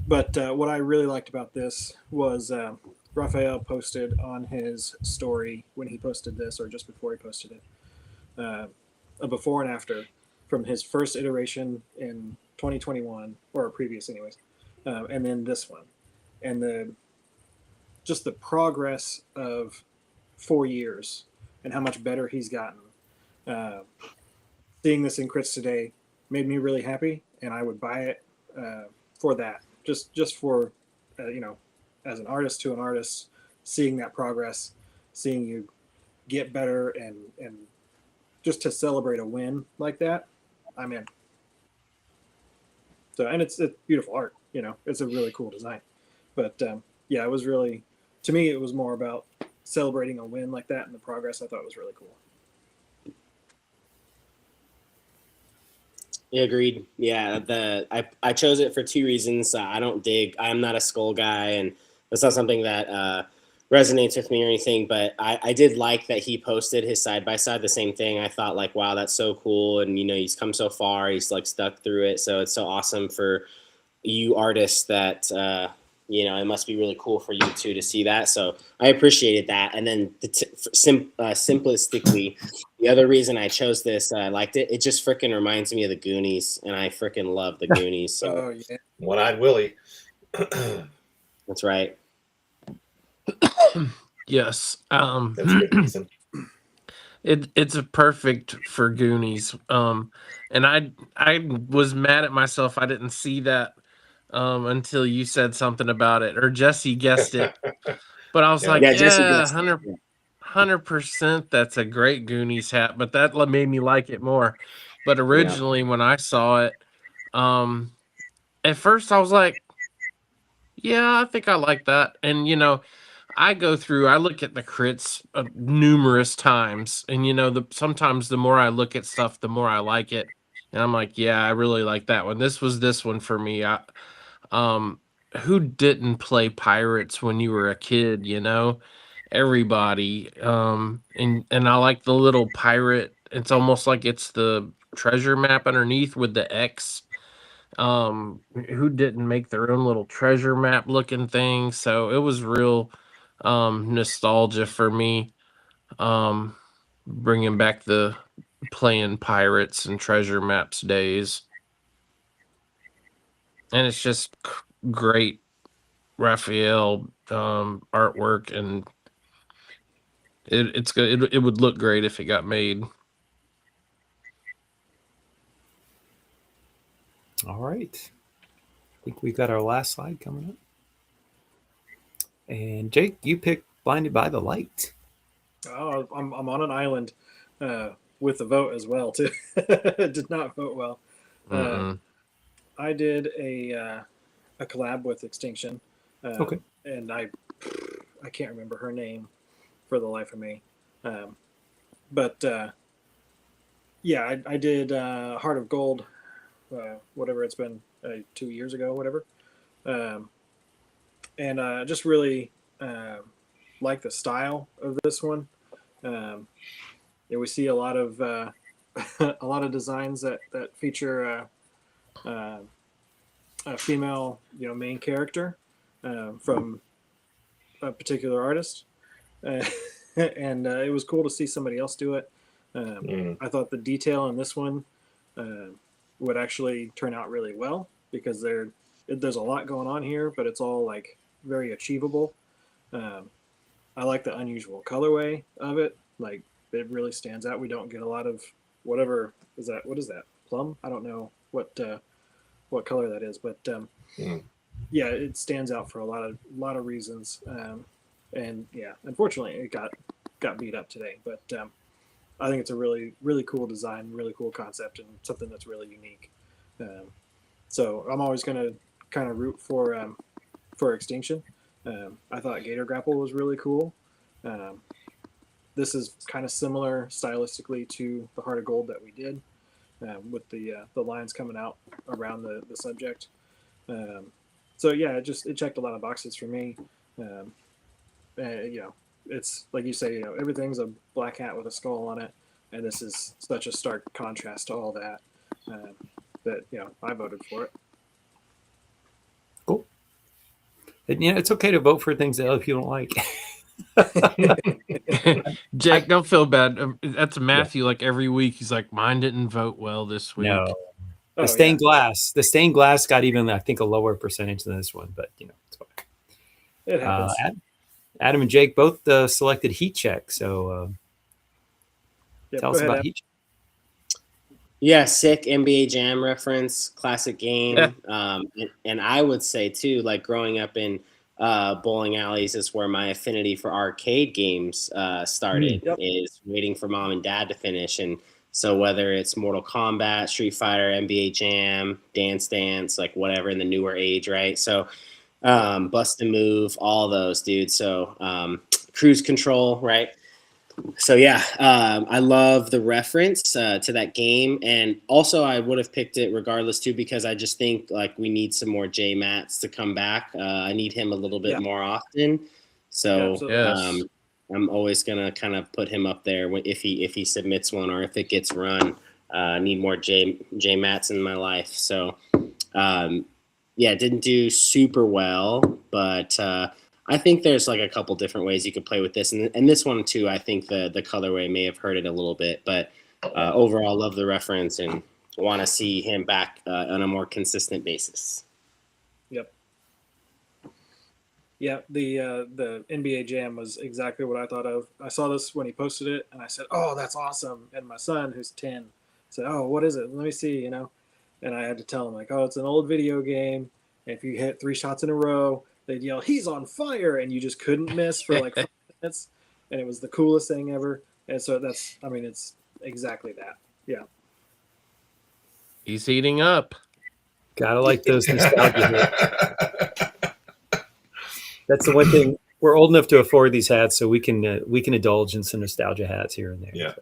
But what I really liked about this was Raphael posted on his story when he posted this, or just before he posted it, a before and after from his first iteration in 2021, or previous anyways, and then this one. And just the progress of 4 years and how much better he's gotten. Seeing this in crits today made me really happy, and I would buy it for that. Just for, as an artist to an artist, seeing that progress, seeing you get better, and just to celebrate a win like that, I'm in. So, and it's beautiful art, it's a really cool design. But it was really, to me, it was more about celebrating a win like that, and the progress I thought was really cool. Yeah, agreed. Yeah, I chose it for 2 reasons. I'm not a skull guy, and it's not something that resonates with me or anything, but I did like that he posted his side-by-side, the same thing. I thought like, wow, that's so cool. And, he's come so far, he's like stuck through it. So it's so awesome for you artists that, it must be really cool for you too to see that. So I appreciated that. And then simplistically, the other reason I chose this, I liked it. It just freaking reminds me of the Goonies, and I freaking love the Goonies. So One-eyed Willie. That's right. Yes. That's a good reason. It's a perfect for Goonies. And I was mad at myself I didn't see that until you said something about it, or Jesse guessed it. But I was like, Jesse guessed 100% that's a great Goonies hat, but that made me like it more. But originally when I saw it, at first I was like, yeah, I think I like that. And I look at the crits numerous times, and sometimes the more I look at stuff, the more I like it. And I'm like, yeah, I really like that one. This was this one for me. Who didn't play pirates when you were a kid? Everybody. And I like the little pirate. It's almost like it's the treasure map underneath with the X. Who didn't make their own little treasure map looking thing? So it was real nostalgia for me. Bringing back the playing pirates and treasure maps days. And it's just great Raphael artwork, and it's good. It would look great if it got made. All right. I think we've got our last slide coming up. And Jake, you picked Blinded by the Light. Oh, I'm on an island with the vote as well too. Did not vote well. I did a collab with Extinction. Okay. And I can't remember her name for the life of me. But yeah, I did Heart of Gold, whatever it's been, 2 years ago, whatever. And just really like the style of this one. Yeah, we see a lot of a lot of designs that feature a female, main character from a particular artist, and it was cool to see somebody else do it. I thought the detail in this one would actually turn out really well because there's a lot going on here, but it's all like very achievable. I like the unusual colorway of it. Like, it really stands out. We don't get a lot of whatever is that. What is that? Plum? I don't know what color that is, but yeah, it stands out for a lot of reasons. And yeah, unfortunately, it got beat up today. But I think it's a really, really cool design, really cool concept, and something that's really unique. So I'm always going to kind of root for Extinction. I thought Gator Grapple was really cool. This is kind of similar stylistically to the Heart of Gold that we did, with the lines coming out around the subject. So yeah, it checked a lot of boxes for me. It's like you say, everything's a black hat with a skull on it, and this is such a stark contrast to all that. That I voted for it. Cool. And, it's okay to vote for things that other people don't like. Jack, don't feel bad. That's Matthew. Like every week, he's like, "Mine didn't vote well this week." No. The stained glass got even, I think, a lower percentage than this one, but it's fine. It happens. Adam and Jake both selected Heat Check, so tell us about Heat Check. Yeah, sick NBA Jam reference, classic game. Yeah. And I would say too, like growing up in bowling alleys is where my affinity for arcade games started. Is waiting for mom and dad to finish. And so whether it's Mortal Kombat, Street Fighter, NBA Jam, Dance Dance, like whatever in the newer age, right? So Bust a Move, all those, dude. So Cruise Control, right? So yeah, I love the reference to that game, and also I would have picked it regardless too because I just think like we need some more J Mats to come back. I need him a little bit more often. So I'm always gonna kind of put him up there if he submits one or if it gets run. I need more J Mats in my life. So yeah, it didn't do super well, but I think there's like a couple different ways you could play with this, and this one too. I think the colorway may have hurt it a little bit, but overall, love the reference and want to see him back on a more consistent basis. Yep. Yeah, the NBA Jam was exactly what I thought of. I saw this when he posted it, and I said, "Oh, that's awesome!" And my son, who's 10, said, "Oh, what is it? Let me see," And I had to tell him like, "Oh, it's an old video game. And if you hit 3 shots in a row, they'd yell, 'He's on fire!' and you just couldn't miss for like 5 minutes." And it was the coolest thing ever. And so it's exactly that. Yeah. He's heating up. Gotta like those nostalgia hits. That's the one thing. We're old enough to afford these hats, so we can indulge in some nostalgia hats here and there. Yeah.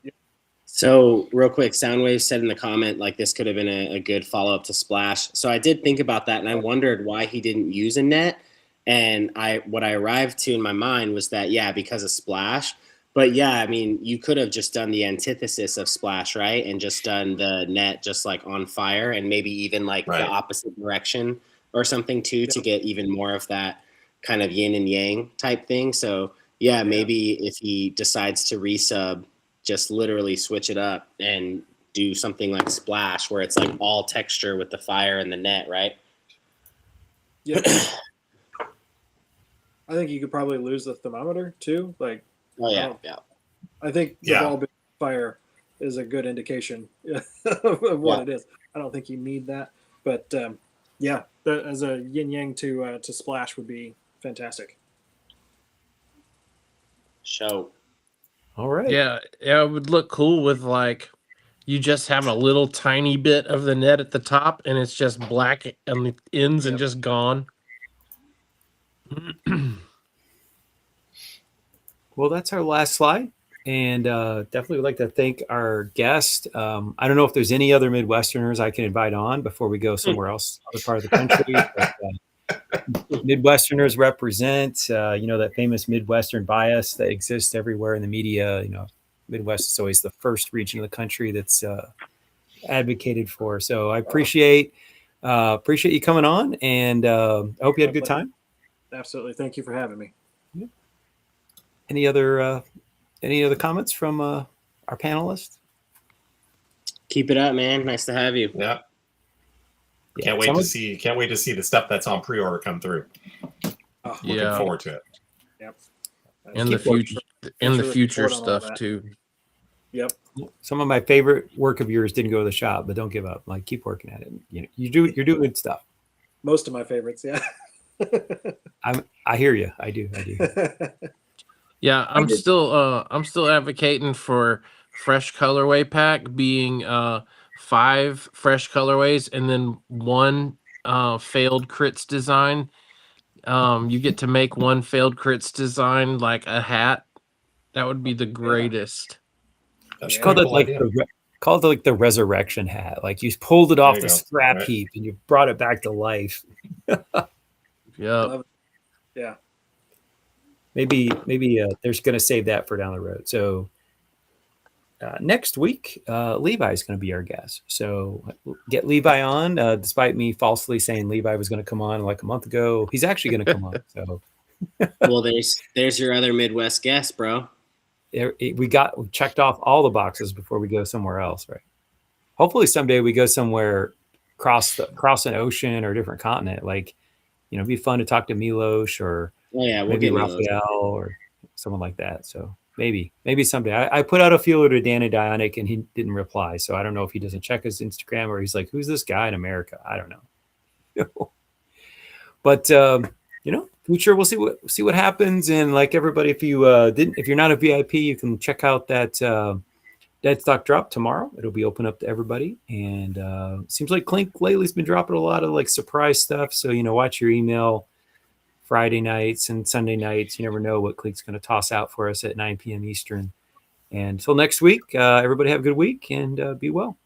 So real quick, Soundwave said in the comment, like this could have been a good follow-up to Splash. So I did think about that, and I wondered why he didn't use a net. And what I arrived to in my mind was that, yeah, because of Splash, But yeah, I mean, you could have just done the antithesis of splash, right? And just done the net just like on fire, and maybe even like the Right. opposite direction or something too, to Yep. get even more of that kind of yin and yang type thing. So yeah, maybe if he decides to resub, just literally switch it up and do something like splash, where it's like all texture with the fire and the net, right? Yep. I think you could probably lose the thermometer too. Like, Oh yeah, Oh. yeah. I think the Yeah. ball being on fire is a good indication of what it is. I don't think you need that, but yeah, as a yin yang to splash would be fantastic. Show. All right. Yeah, it would look cool with like you just have a little tiny bit of the net at the top and it's just black on the ends and Yep. just gone. Well, that's our last slide. And definitely would like to thank our guest. I don't know if there's any other Midwesterners I can invite on before we go somewhere else, other part of the country. But, Midwesterners represent, that famous Midwestern bias that exists everywhere in the media. Midwest is always the first region of the country that's advocated for. So I appreciate you coming on, and I hope you had a good time. Absolutely. Thank you for having me. Any other comments from our panelists? Keep it up, man. Nice to have you. Yeah. Yeah, Can't wait to see the stuff that's on pre-order come through. Oh, Yeah. Looking forward to it. Yep. And the Keep working. future and the Future future report on all stuff that. too. Yep. Some of my favorite work of yours didn't go to the shop, but don't give up. Like, keep working at it. You're doing good stuff. Most of my favorites. Yeah. I hear you. I do. Yeah, I'm still advocating for fresh colorway pack being 5 fresh colorways and then 1 failed crits design. You get to make 1 failed crits design like a hat. That would be the greatest. That's You a called pretty it cool like idea. called it like the resurrection hat. Like, you pulled it off There the you go. scrap Right. heap and you brought it back to life. Yeah. Love it. Yeah. Maybe there's going to save that for down the road. So next week, Levi's going to be our guest. So get Levi on. Despite me falsely saying Levi was going to come on like a month ago, he's actually going to come on. So Well, there's your other Midwest guest, bro. we checked off all the boxes before we go somewhere else, right? Hopefully someday we go somewhere across an ocean or a different continent. Like, it'd be fun to talk to Milos or Oh yeah, we'll maybe get Milos. Raphael or someone like that. So maybe someday. I put out a feeler to Danny Dionic and he didn't reply. So I don't know if he doesn't check his Instagram or he's like, who's this guy in America? I don't know. But future, we'll see what happens. And like everybody, if you're not a VIP, you can check out that Dead Stock drop tomorrow. It'll be open up to everybody. And seems like Clink lately's been dropping a lot of like surprise stuff. So watch your email Friday nights and Sunday nights. You never know what Clink's going to toss out for us at 9 p.m. Eastern. And until next week, everybody have a good week and be well.